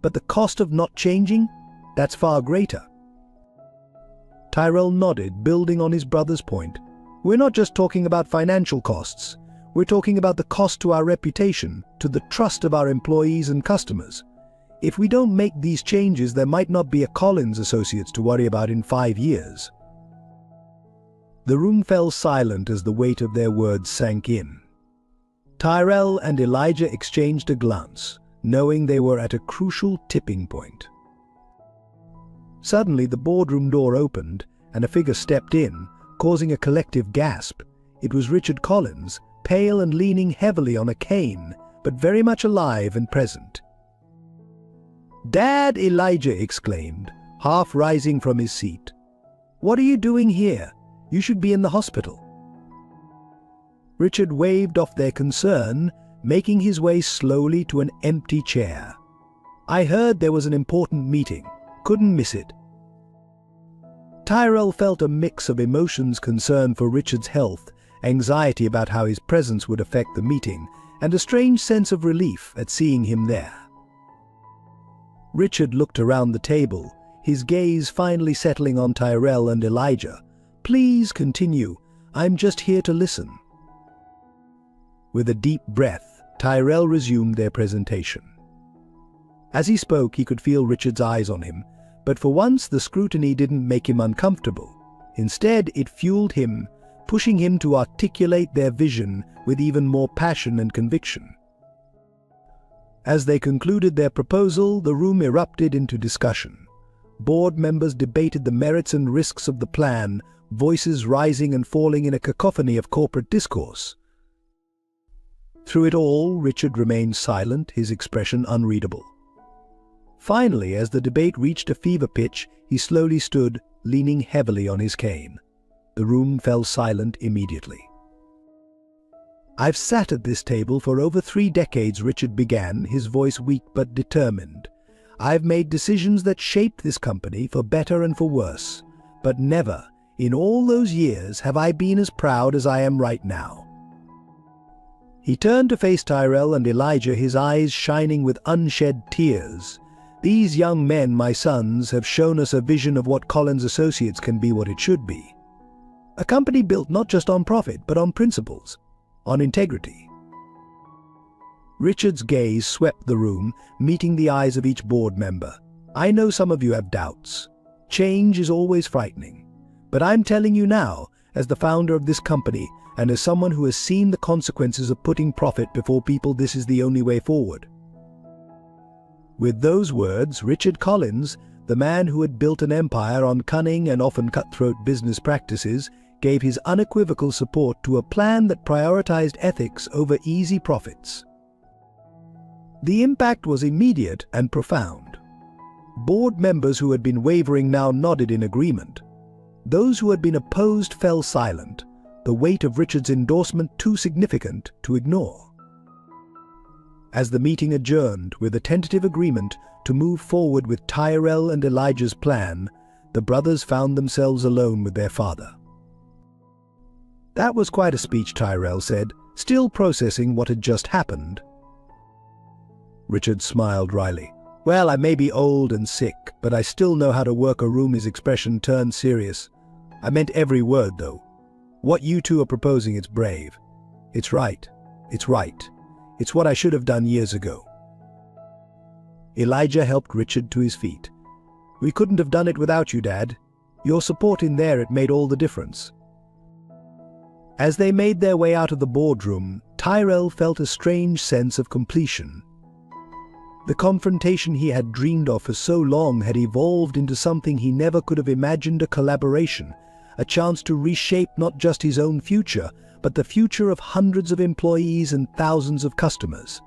but the cost of not changing, that's far greater." Tyrell nodded, building on his brother's point. "We're not just talking about financial costs. We're talking about the cost to our reputation, to the trust of our employees and customers. If we don't make these changes, there might not be a Collins Associates to worry about in 5 years." The room fell silent as the weight of their words sank in. Tyrell and Elijah exchanged a glance, knowing they were at a crucial tipping point. Suddenly, the boardroom door opened, and a figure stepped in, causing a collective gasp. It was Richard Collins, pale and leaning heavily on a cane, but very much alive and present. "Dad!" Elijah exclaimed, half rising from his seat. "What are you doing here? You should be in the hospital." Richard waved off their concern, making his way slowly to an empty chair. "I heard there was an important meeting. Couldn't miss it." Tyrell felt a mix of emotions, concern for Richard's health, anxiety about how his presence would affect the meeting, and a strange sense of relief at seeing him there. Richard looked around the table, his gaze finally settling on Tyrell and Elijah. "Please continue. I'm just here to listen." With a deep breath, Tyrell resumed their presentation. As he spoke, he could feel Richard's eyes on him, but for once the scrutiny didn't make him uncomfortable. Instead, it fueled him, pushing him to articulate their vision with even more passion and conviction. As they concluded their proposal, the room erupted into discussion. Board members debated the merits and risks of the plan, voices rising and falling in a cacophony of corporate discourse. Through it all, Richard remained silent, his expression unreadable. Finally, as the debate reached a fever pitch, he slowly stood, leaning heavily on his cane. The room fell silent immediately. "I've sat at this table for over 3 decades," Richard began, his voice weak but determined. "I've made decisions that shaped this company for better and for worse, but never, in all those years, have I been as proud as I am right now." He turned to face Tyrell and Elijah, his eyes shining with unshed tears. "These young men, my sons, have shown us a vision of what Collins Associates can be, what it should be. A company built not just on profit, but on principles, on integrity." Richard's gaze swept the room, meeting the eyes of each board member. "I know some of you have doubts. Change is always frightening. But I'm telling you now, as the founder of this company, and as someone who has seen the consequences of putting profit before people, this is the only way forward." With those words, Richard Collins, the man who had built an empire on cunning and often cutthroat business practices, gave his unequivocal support to a plan that prioritized ethics over easy profits. The impact was immediate and profound. Board members who had been wavering now nodded in agreement. Those who had been opposed fell silent, the weight of Richard's endorsement too significant to ignore. As the meeting adjourned with a tentative agreement to move forward with Tyrell and Elijah's plan, the brothers found themselves alone with their father. "That was quite a speech," Tyrell said, still processing what had just happened. Richard smiled wryly. "Well, I may be old and sick, but I still know how to work a room." His expression turned serious. "I meant every word, though. What you two are proposing, it's brave. It's right. It's right. It's what I should have done years ago." Elijah helped Richard to his feet. "We couldn't have done it without you, Dad. Your support in there, it made all the difference." As they made their way out of the boardroom, Tyrell felt a strange sense of completion. The confrontation he had dreamed of for so long had evolved into something he never could have imagined: a collaboration, a chance to reshape not just his own future, but the future of hundreds of employees and thousands of customers.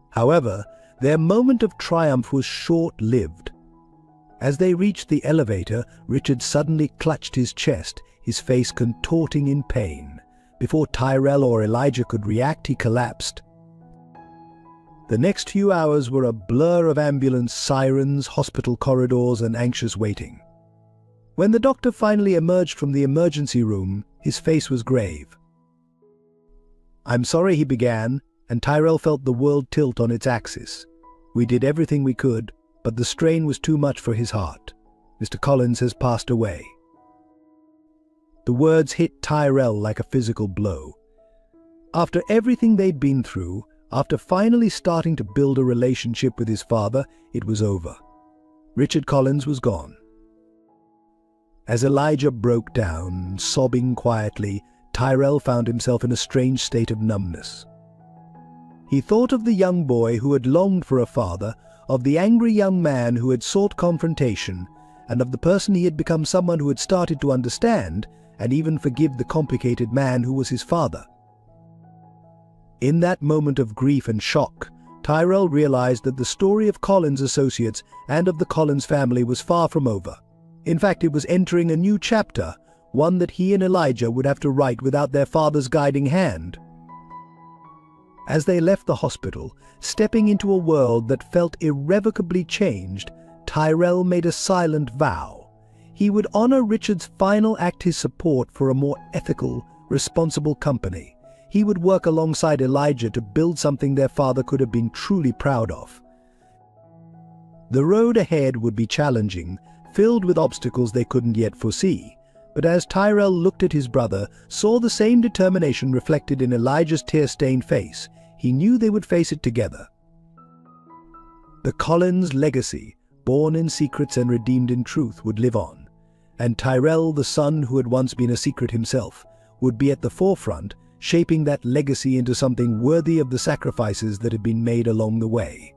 However, their moment of triumph was short-lived. As they reached the elevator, Richard suddenly clutched his chest, his face contorting in pain. Before Tyrell or Elijah could react, he collapsed. The next few hours were a blur of ambulance sirens, hospital corridors, and anxious waiting. When the doctor finally emerged from the emergency room, his face was grave. "I'm sorry," he began, and Tyrell felt the world tilt on its axis. "We did everything we could, but the strain was too much for his heart. Mr. Collins has passed away." The words hit Tyrell like a physical blow. After everything they'd been through, after finally starting to build a relationship with his father, it was over. Richard Collins was gone. As Elijah broke down, sobbing quietly, Tyrell found himself in a strange state of numbness. He thought of the young boy who had longed for a father, of the angry young man who had sought confrontation, and of the person he had become, someone who had started to understand and even forgive the complicated man who was his father. In that moment of grief and shock, Tyrell realized that the story of Collins Associates and of the Collins family was far from over. In fact, it was entering a new chapter, one that he and Elijah would have to write without their father's guiding hand. As they left the hospital, stepping into a world that felt irrevocably changed, Tyrell made a silent vow. He would honor Richard's final act, his support for a more ethical, responsible company. He would work alongside Elijah to build something their father could have been truly proud of. The road ahead would be challenging, filled with obstacles they couldn't yet foresee. But as Tyrell looked at his brother, saw the same determination reflected in Elijah's tear-stained face, he knew they would face it together. The Collins legacy, born in secrets and redeemed in truth, would live on. And Tyrell, the son who had once been a secret himself, would be at the forefront, shaping that legacy into something worthy of the sacrifices that had been made along the way.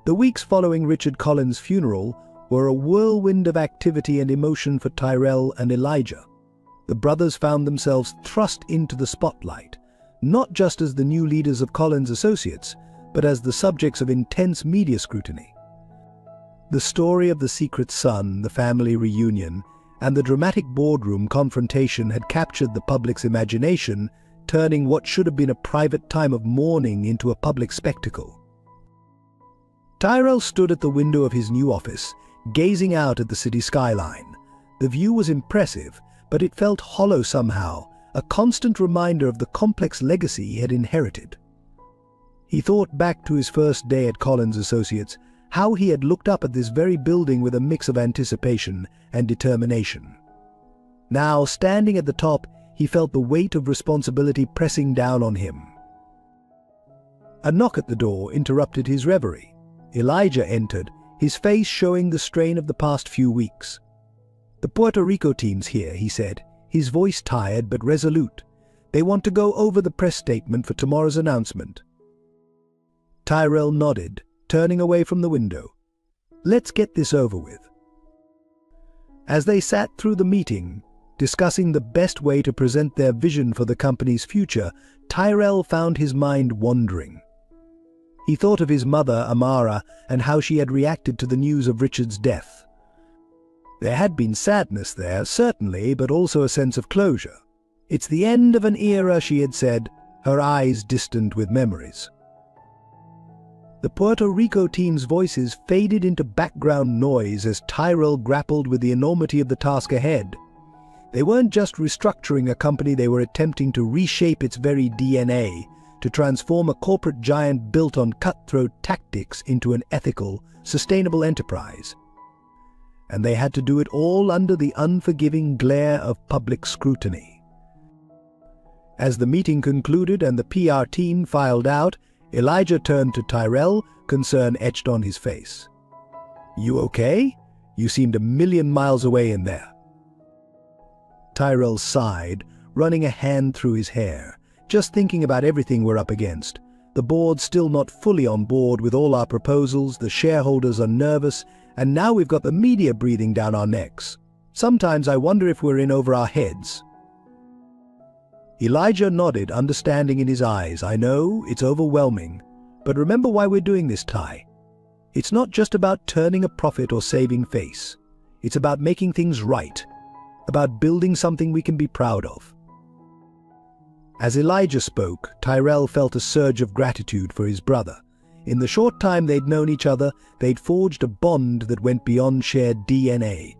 The weeks following Richard Collins' funeral were a whirlwind of activity and emotion for Tyrell and Elijah. The brothers found themselves thrust into the spotlight, not just as the new leaders of Collins Associates, but as the subjects of intense media scrutiny. The story of the secret son, the family reunion, and the dramatic boardroom confrontation had captured the public's imagination, turning what should have been a private time of mourning into a public spectacle. Tyrell stood at the window of his new office, gazing out at the city skyline. The view was impressive, but it felt hollow somehow, a constant reminder of the complex legacy he had inherited. He thought back to his first day at Collins Associates, how he had looked up at this very building with a mix of anticipation and determination. Now, standing at the top, he felt the weight of responsibility pressing down on him. A knock at the door interrupted his reverie. Elijah entered, his face showing the strain of the past few weeks. "The Puerto Rico team's here," he said, his voice tired but resolute. "They want to go over the press statement for tomorrow's announcement." Tyrell nodded, turning away from the window. "Let's get this over with." As they sat through the meeting, discussing the best way to present their vision for the company's future, Tyrell found his mind wandering. He thought of his mother, Amara, and how she had reacted to the news of Richard's death. There had been sadness there, certainly, but also a sense of closure. "It's the end of an era," she had said, her eyes distant with memories. The Puerto Rico team's voices faded into background noise as Tyrell grappled with the enormity of the task ahead. They weren't just restructuring a company, they were attempting to reshape its very DNA, to transform a corporate giant built on cutthroat tactics into an ethical, sustainable enterprise. And they had to do it all under the unforgiving glare of public scrutiny. As the meeting concluded and the PR team filed out, Elijah turned to Tyrell, concern etched on his face. "You okay? You seemed a million miles away in there." Tyrell sighed, running a hand through his hair. "Just thinking about everything we're up against. The board's still not fully on board with all our proposals, the shareholders are nervous, and now we've got the media breathing down our necks. Sometimes I wonder if we're in over our heads." Elijah nodded, understanding in his eyes. "I know, it's overwhelming. But remember why we're doing this, Ty. It's not just about turning a profit or saving face. It's about making things right. About building something we can be proud of." As Elijah spoke, Tyrell felt a surge of gratitude for his brother. In the short time they'd known each other, they'd forged a bond that went beyond shared DNA.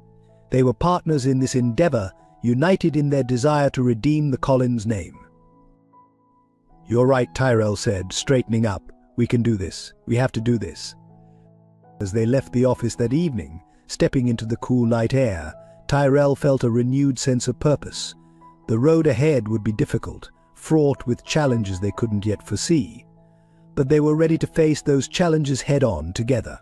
They were partners in this endeavor, united in their desire to redeem the Collins name. "You're right," Tyrell said, straightening up. "We can do this. We have to do this." As they left the office that evening, stepping into the cool night air, Tyrell felt a renewed sense of purpose. The road ahead would be difficult, fraught with challenges they couldn't yet foresee. But they were ready to face those challenges head-on together.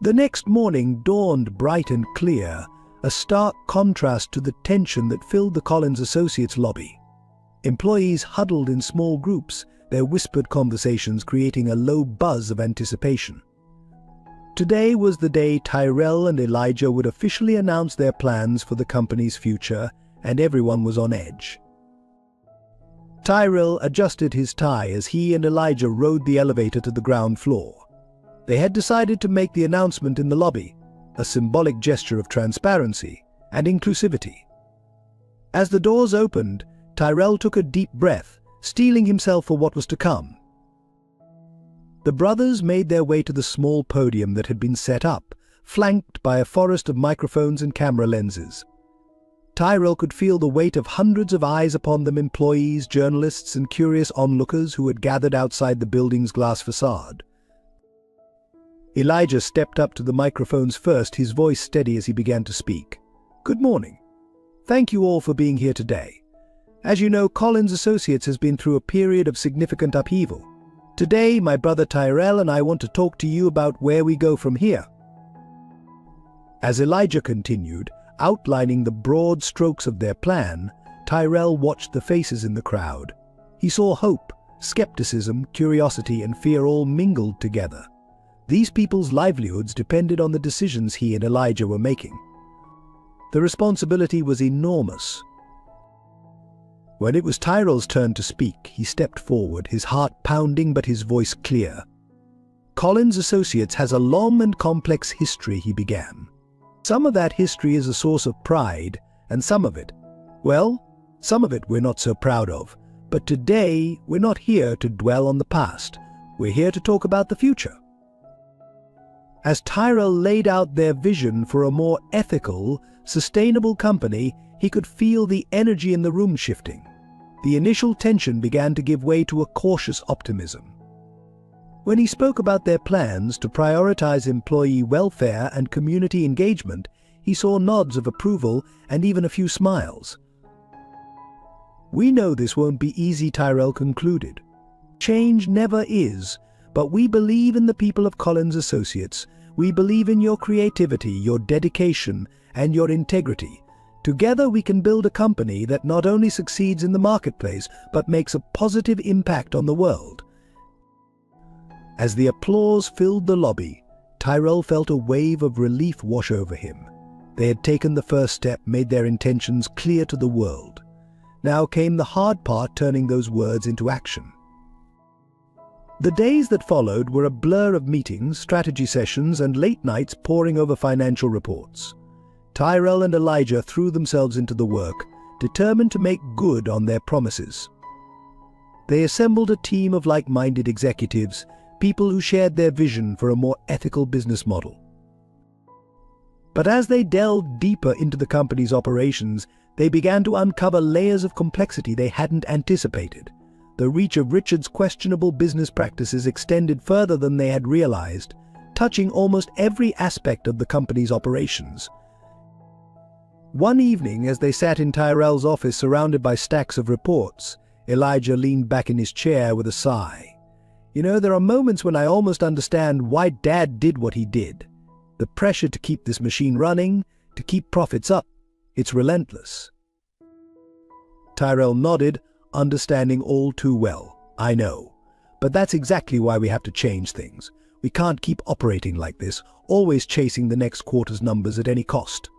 The next morning dawned bright and clear, a stark contrast to the tension that filled the Collins Associates lobby. Employees huddled in small groups, their whispered conversations creating a low buzz of anticipation. Today was the day Tyrell and Elijah would officially announce their plans for the company's future, and everyone was on edge. Tyrell adjusted his tie as he and Elijah rode the elevator to the ground floor. They had decided to make the announcement in the lobby, a symbolic gesture of transparency and inclusivity. As the doors opened, Tyrell took a deep breath, steeling himself for what was to come. The brothers made their way to the small podium that had been set up, flanked by a forest of microphones and camera lenses. Tyrell could feel the weight of hundreds of eyes upon them, employees, journalists, and curious onlookers who had gathered outside the building's glass facade. Elijah stepped up to the microphones first, his voice steady as he began to speak. "Good morning. Thank you all for being here today. As you know, Collins Associates has been through a period of significant upheaval. Today, my brother Tyrell and I want to talk to you about where we go from here." As Elijah continued, outlining the broad strokes of their plan, Tyrell watched the faces in the crowd. He saw hope, skepticism, curiosity, and fear all mingled together. These people's livelihoods depended on the decisions he and Elijah were making. The responsibility was enormous. When it was Tyrell's turn to speak, he stepped forward, his heart pounding but his voice clear. "Collins Associates has a long and complex history," he began. "Some of that history is a source of pride, and some of it we're not so proud of. But today, we're not here to dwell on the past. We're here to talk about the future." As Tyrell laid out their vision for a more ethical, sustainable company, he could feel the energy in the room shifting. The initial tension began to give way to a cautious optimism. When he spoke about their plans to prioritize employee welfare and community engagement, he saw nods of approval and even a few smiles. "We know this won't be easy," Tyrell concluded. "Change never is, but we believe in the people of Collins Associates. We believe in your creativity, your dedication, and your integrity. Together we can build a company that not only succeeds in the marketplace, but makes a positive impact on the world." As the applause filled the lobby, Tyrell felt a wave of relief wash over him. They had taken the first step, made their intentions clear to the world. Now came the hard part, turning those words into action. The days that followed were a blur of meetings, strategy sessions, and late nights poring over financial reports. Tyrell and Elijah threw themselves into the work, determined to make good on their promises. They assembled a team of like-minded executives, people who shared their vision for a more ethical business model. But as they delved deeper into the company's operations, they began to uncover layers of complexity they hadn't anticipated. The reach of Richard's questionable business practices extended further than they had realized, touching almost every aspect of the company's operations. One evening, as they sat in Tyrell's office surrounded by stacks of reports, Elijah leaned back in his chair with a sigh. "You know, there are moments when I almost understand why Dad did what he did. The pressure to keep this machine running, to keep profits up, it's relentless." Tyrell nodded, understanding all too well. "I know. But that's exactly why we have to change things. We can't keep operating like this, always chasing the next quarter's numbers at any cost."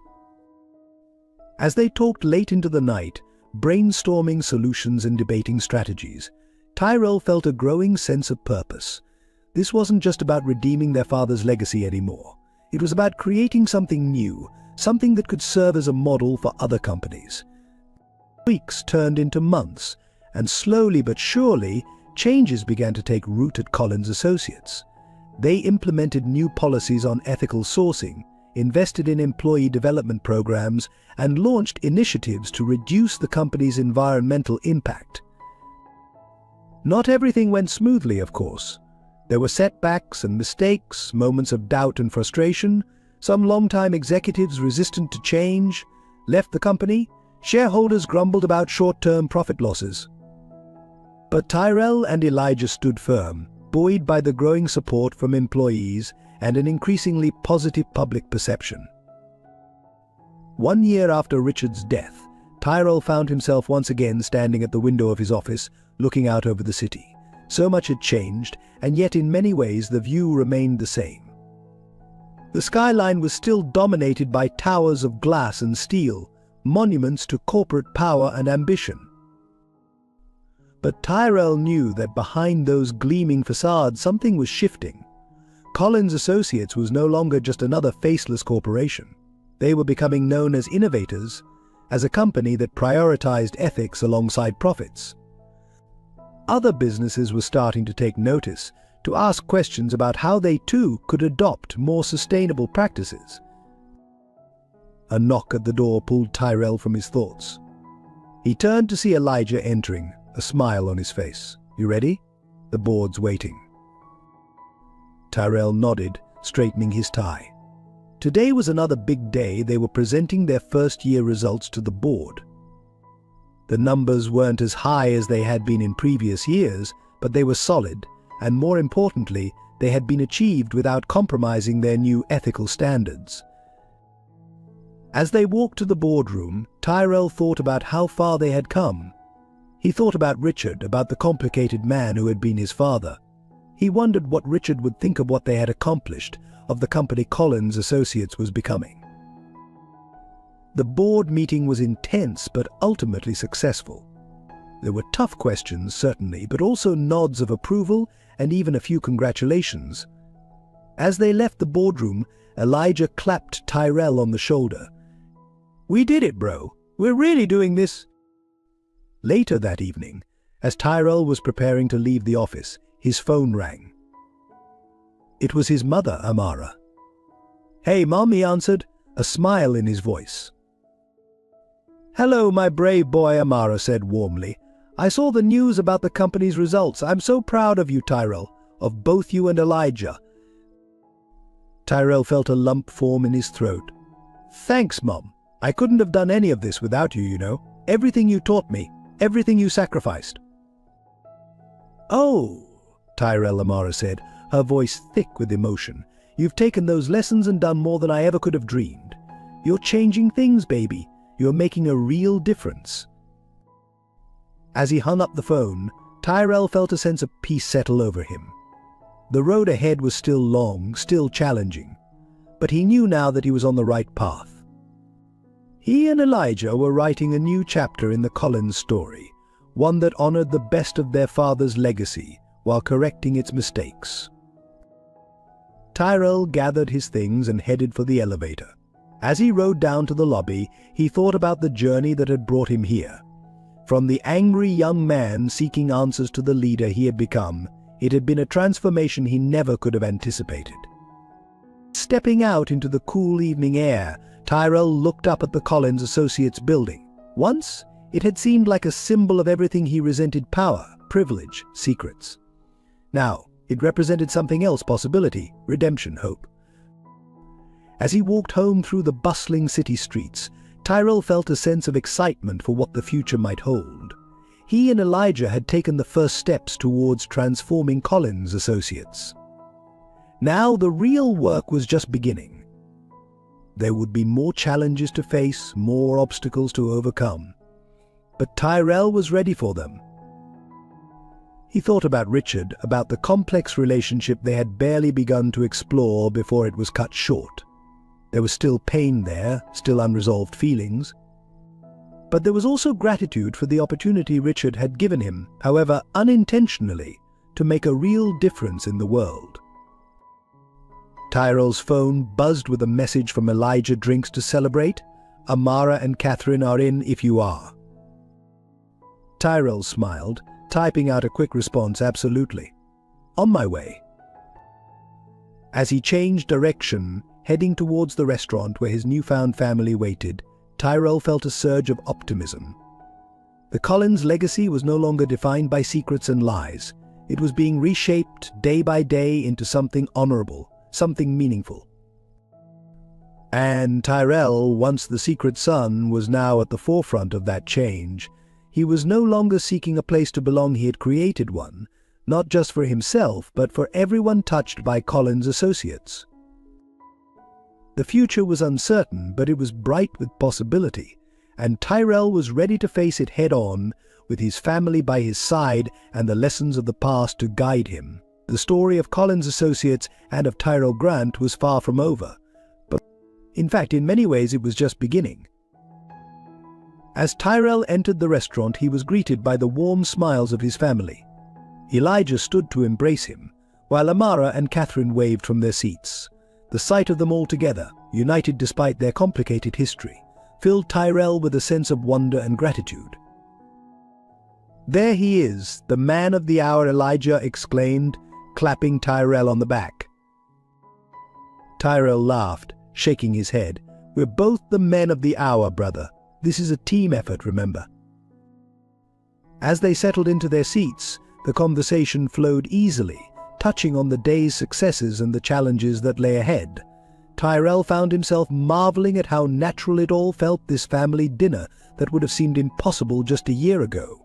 As they talked late into the night, brainstorming solutions and debating strategies, Tyrell felt a growing sense of purpose. This wasn't just about redeeming their father's legacy anymore. It was about creating something new, something that could serve as a model for other companies. Weeks turned into months, and slowly but surely, changes began to take root at Collins Associates. They implemented new policies on ethical sourcing, invested in employee development programs, and launched initiatives to reduce the company's environmental impact. Not everything went smoothly, of course. There were setbacks and mistakes, moments of doubt and frustration. Some longtime executives resistant to change left the company. Shareholders grumbled about short-term profit losses. But Tyrell and Elijah stood firm, buoyed by the growing support from employees and an increasingly positive public perception. 1 year after Richard's death, Tyrell found himself once again standing at the window of his office, looking out over the city. So much had changed, and yet in many ways the view remained the same. The skyline was still dominated by towers of glass and steel, monuments to corporate power and ambition. But Tyrell knew that behind those gleaming facades something was shifting. Collins Associates was no longer just another faceless corporation. They were becoming known as innovators, as a company that prioritized ethics alongside profits. Other businesses were starting to take notice, to ask questions about how they too could adopt more sustainable practices. A knock at the door pulled Tyrell from his thoughts. He turned to see Elijah entering, a smile on his face. "You ready?" "The board's waiting." Tyrell nodded, straightening his tie. Today was another big day. They were presenting their first-year results to the board. The numbers weren't as high as they had been in previous years, but they were solid, and more importantly, they had been achieved without compromising their new ethical standards. As they walked to the boardroom, Tyrell thought about how far they had come. He thought about Richard, about the complicated man who had been his father. He wondered what Richard would think of what they had accomplished, of the company Collins Associates was becoming. The board meeting was intense but ultimately successful. There were tough questions, certainly, but also nods of approval and even a few congratulations. As they left the boardroom, Elijah clapped Tyrell on the shoulder. "We did it, bro. We're really doing this." Later that evening, as Tyrell was preparing to leave the office, his phone rang. It was his mother, Amara. "Hey, Mom," he answered, a smile in his voice. "Hello, my brave boy," Amara said warmly. "I saw the news about the company's results. I'm so proud of you, Tyrell, of both you and Elijah." Tyrell felt a lump form in his throat. "Thanks, Mom. I couldn't have done any of this without you, you know. Everything you taught me, everything you sacrificed." "Oh," Tyrell, Amara said, her voice thick with emotion. "You've taken those lessons and done more than I ever could have dreamed. You're changing things, baby. You're making a real difference." As he hung up the phone, Tyrell felt a sense of peace settle over him. The road ahead was still long, still challenging, but he knew now that he was on the right path. He and Elijah were writing a new chapter in the Collins story, one that honored the best of their father's legacy while correcting its mistakes. Tyrell gathered his things and headed for the elevator. As he rode down to the lobby, he thought about the journey that had brought him here. From the angry young man seeking answers to the leader he had become, it had been a transformation he never could have anticipated. Stepping out into the cool evening air, Tyrell looked up at the Collins Associates building. Once, it had seemed like a symbol of everything he resented: power, privilege, secrets. Now, it represented something else: possibility, redemption, hope. As he walked home through the bustling city streets, Tyrell felt a sense of excitement for what the future might hold. He and Elijah had taken the first steps towards transforming Collins Associates. Now the real work was just beginning. There would be more challenges to face, more obstacles to overcome. But Tyrell was ready for them. He thought about Richard, about the complex relationship they had barely begun to explore before it was cut short. There was still pain there, still unresolved feelings. But there was also gratitude for the opportunity Richard had given him, however unintentionally, to make a real difference in the world. Tyrell's phone buzzed with a message from Elijah Drinks to celebrate. "Amara and Catherine are in if you are." Tyrell smiled, typing out a quick response: "Absolutely. On my way." As he changed direction, heading towards the restaurant where his newfound family waited, Tyrell felt a surge of optimism. The Collins legacy was no longer defined by secrets and lies. It was being reshaped day by day into something honorable, something meaningful. And Tyrell, once the secret son, was now at the forefront of that change. He was no longer seeking a place to belong. He had created one, not just for himself, but for everyone touched by Collins Associates. The future was uncertain, but it was bright with possibility, and Tyrell was ready to face it head-on, with his family by his side and the lessons of the past to guide him. The story of Collins Associates and of Tyrell Grant was far from over, but in fact, in many ways, it was just beginning. As Tyrell entered the restaurant, he was greeted by the warm smiles of his family. Elijah stood to embrace him, while Amara and Catherine waved from their seats. The sight of them all together, united despite their complicated history, filled Tyrell with a sense of wonder and gratitude. "There he is, the man of the hour," Elijah exclaimed, clapping Tyrell on the back. Tyrell laughed, shaking his head. We're both the men of the hour, brother. This is a team effort, remember." As they settled into their seats, the conversation flowed easily, touching on the day's successes and the challenges that lay ahead. Tyrell found himself marveling at how natural it all felt, this family dinner that would have seemed impossible just a year ago.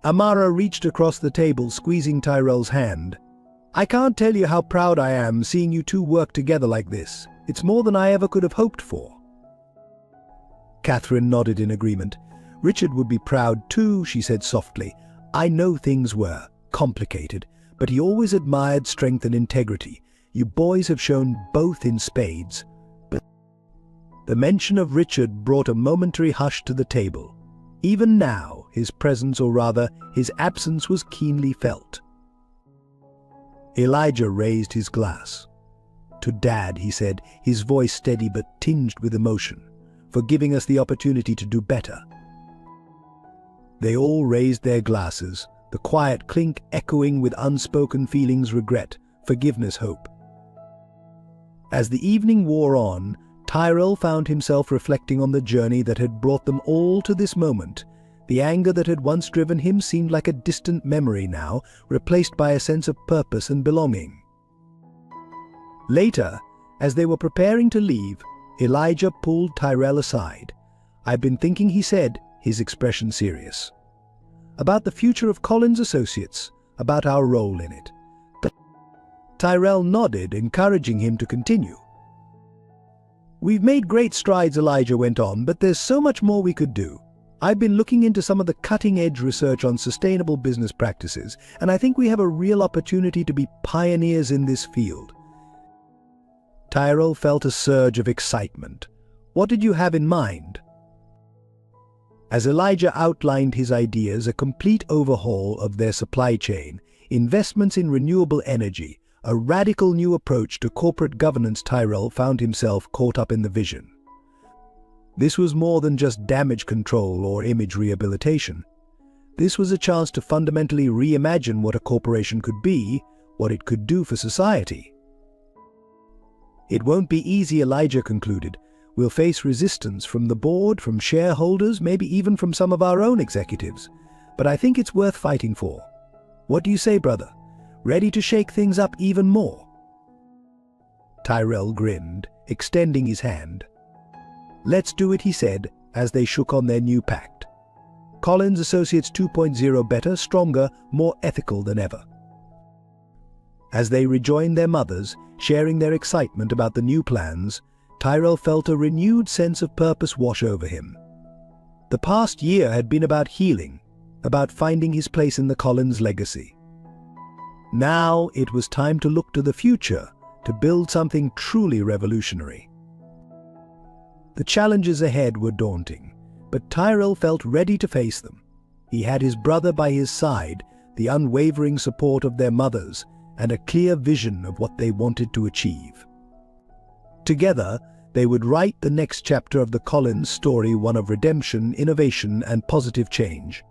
Amara reached across the table, squeezing Tyrell's hand. "I can't tell you how proud I am seeing you two work together like this. It's more than I ever could have hoped for." Catherine nodded in agreement. "Richard would be proud too," she said softly. "I know things were complicated, but he always admired strength and integrity. You boys have shown both in spades." But the mention of Richard brought a momentary hush to the table. Even now, his presence, or rather, his absence, was keenly felt. Elijah raised his glass. "To Dad," he said, his voice steady but tinged with emotion, "for giving us the opportunity to do better." They all raised their glasses, the quiet clink echoing with unspoken feelings: regret, forgiveness, hope. As the evening wore on, Tyrell found himself reflecting on the journey that had brought them all to this moment. The anger that had once driven him seemed like a distant memory now, replaced by a sense of purpose and belonging. Later, as they were preparing to leave, Elijah pulled Tyrell aside. "I've been thinking," he said, his expression serious, "about the future of Collins Associates, about our role in it." Tyrell nodded, encouraging him to continue. "We've made great strides," Elijah went on, "but there's so much more we could do. I've been looking into some of the cutting-edge research on sustainable business practices, and I think we have a real opportunity to be pioneers in this field." Tyrell felt a surge of excitement. "What did you have in mind?" As Elijah outlined his ideas, a complete overhaul of their supply chain, investments in renewable energy, a radical new approach to corporate governance, Tyrell found himself caught up in the vision. This was more than just damage control or image rehabilitation. This was a chance to fundamentally reimagine what a corporation could be, what it could do for society. "It won't be easy," Elijah concluded. "We'll face resistance from the board, from shareholders, maybe even from some of our own executives. But I think it's worth fighting for. What do you say, brother? Ready to shake things up even more?" Tyrell grinned, extending his hand. "Let's do it," he said, as they shook on their new pact. Collins Associates 2.0, better, stronger, more ethical than ever. As they rejoined their mothers, sharing their excitement about the new plans, Tyrell felt a renewed sense of purpose wash over him. The past year had been about healing, about finding his place in the Collins legacy. Now it was time to look to the future, to build something truly revolutionary. The challenges ahead were daunting, but Tyrell felt ready to face them. He had his brother by his side, the unwavering support of their mothers, and a clear vision of what they wanted to achieve. Together, they would write the next chapter of the Collins story, one of redemption, innovation, and positive change.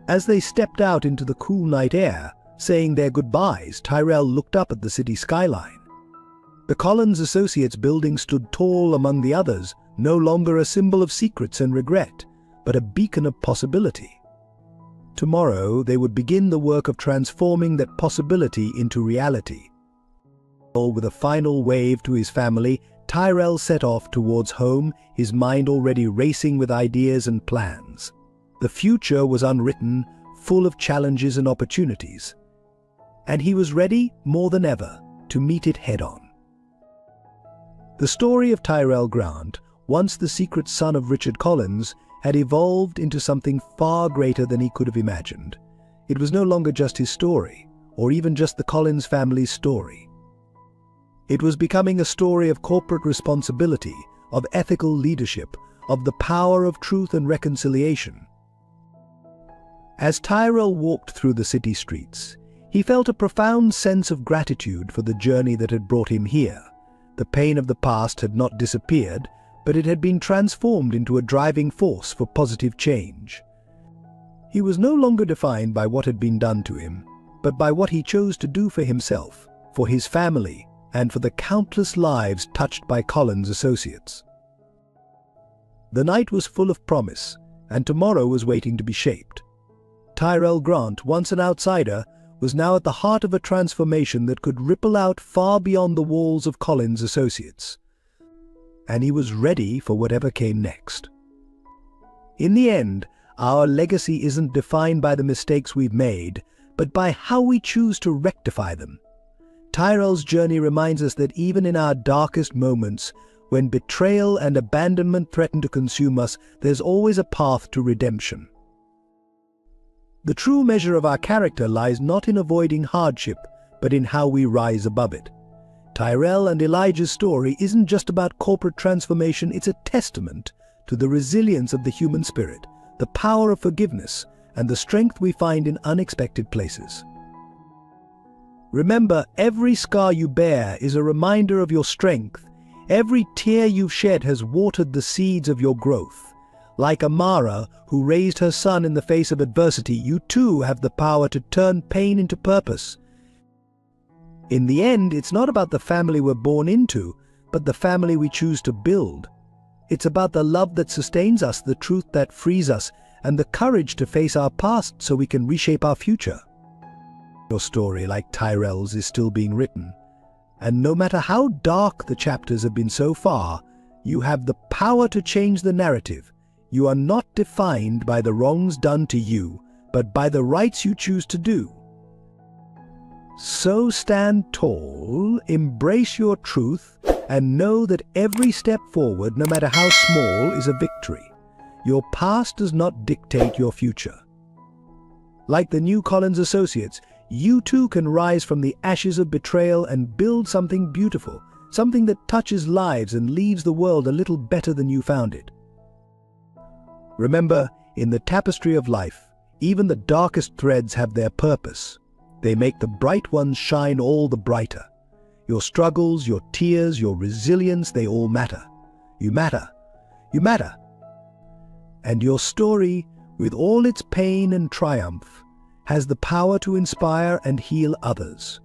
As they stepped out into the cool night air, saying their goodbyes, Tyrell looked up at the city skyline. The Collins Associates building stood tall among the others, no longer a symbol of secrets and regret, but a beacon of possibility. Tomorrow they would begin the work of transforming that possibility into reality. With a final wave to his family, Tyrell set off towards home, his mind already racing with ideas and plans. The future was unwritten, full of challenges and opportunities, and he was ready more than ever to meet it head-on. The story of Tyrell Grant, once the secret son of Richard Collins, had evolved into something far greater than he could have imagined. It was no longer just his story, or even just the Collins family's story. It was becoming a story of corporate responsibility, of ethical leadership, of the power of truth and reconciliation. As Tyrell walked through the city streets, he felt a profound sense of gratitude for the journey that had brought him here. The pain of the past had not disappeared, but it had been transformed into a driving force for positive change. He was no longer defined by what had been done to him, but by what he chose to do for himself, for his family, and for the countless lives touched by Colin's associates. The night was full of promise, and tomorrow was waiting to be shaped. Tyrell Grant, once an outsider, was now at the heart of a transformation that could ripple out far beyond the walls of Colin's associates. And he was ready for whatever came next. In the end, our legacy isn't defined by the mistakes we've made, but by how we choose to rectify them. Tyrell's journey reminds us that even in our darkest moments, when betrayal and abandonment threaten to consume us, there's always a path to redemption. The true measure of our character lies not in avoiding hardship, but in how we rise above it. Tyrell and Elijah's story isn't just about corporate transformation, it's a testament to the resilience of the human spirit, the power of forgiveness, and the strength we find in unexpected places. Remember, every scar you bear is a reminder of your strength. Every tear you've shed has watered the seeds of your growth. Like Amara, who raised her son in the face of adversity, you too have the power to turn pain into purpose. In the end, it's not about the family we're born into, but the family we choose to build. It's about the love that sustains us, the truth that frees us, and the courage to face our past so we can reshape our future. Your story, like Tyrell's, is still being written. And no matter how dark the chapters have been so far, you have the power to change the narrative. You are not defined by the wrongs done to you, but by the rights you choose to do. So stand tall, embrace your truth, and know that every step forward, no matter how small, is a victory. Your past does not dictate your future. Like the new Collins associates, you too can rise from the ashes of betrayal and build something beautiful, something that touches lives and leaves the world a little better than you found it. Remember, in the tapestry of life, even the darkest threads have their purpose. They make the bright ones shine all the brighter. Your struggles, your tears, your resilience, they all matter. You matter. You matter. And your story, with all its pain and triumph, has the power to inspire and heal others.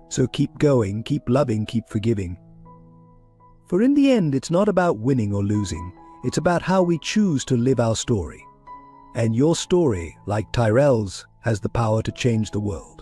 So keep going, keep loving, keep forgiving. For in the end, it's not about winning or losing. It's about how we choose to live our story. And your story, like Tyrell's, has the power to change the world.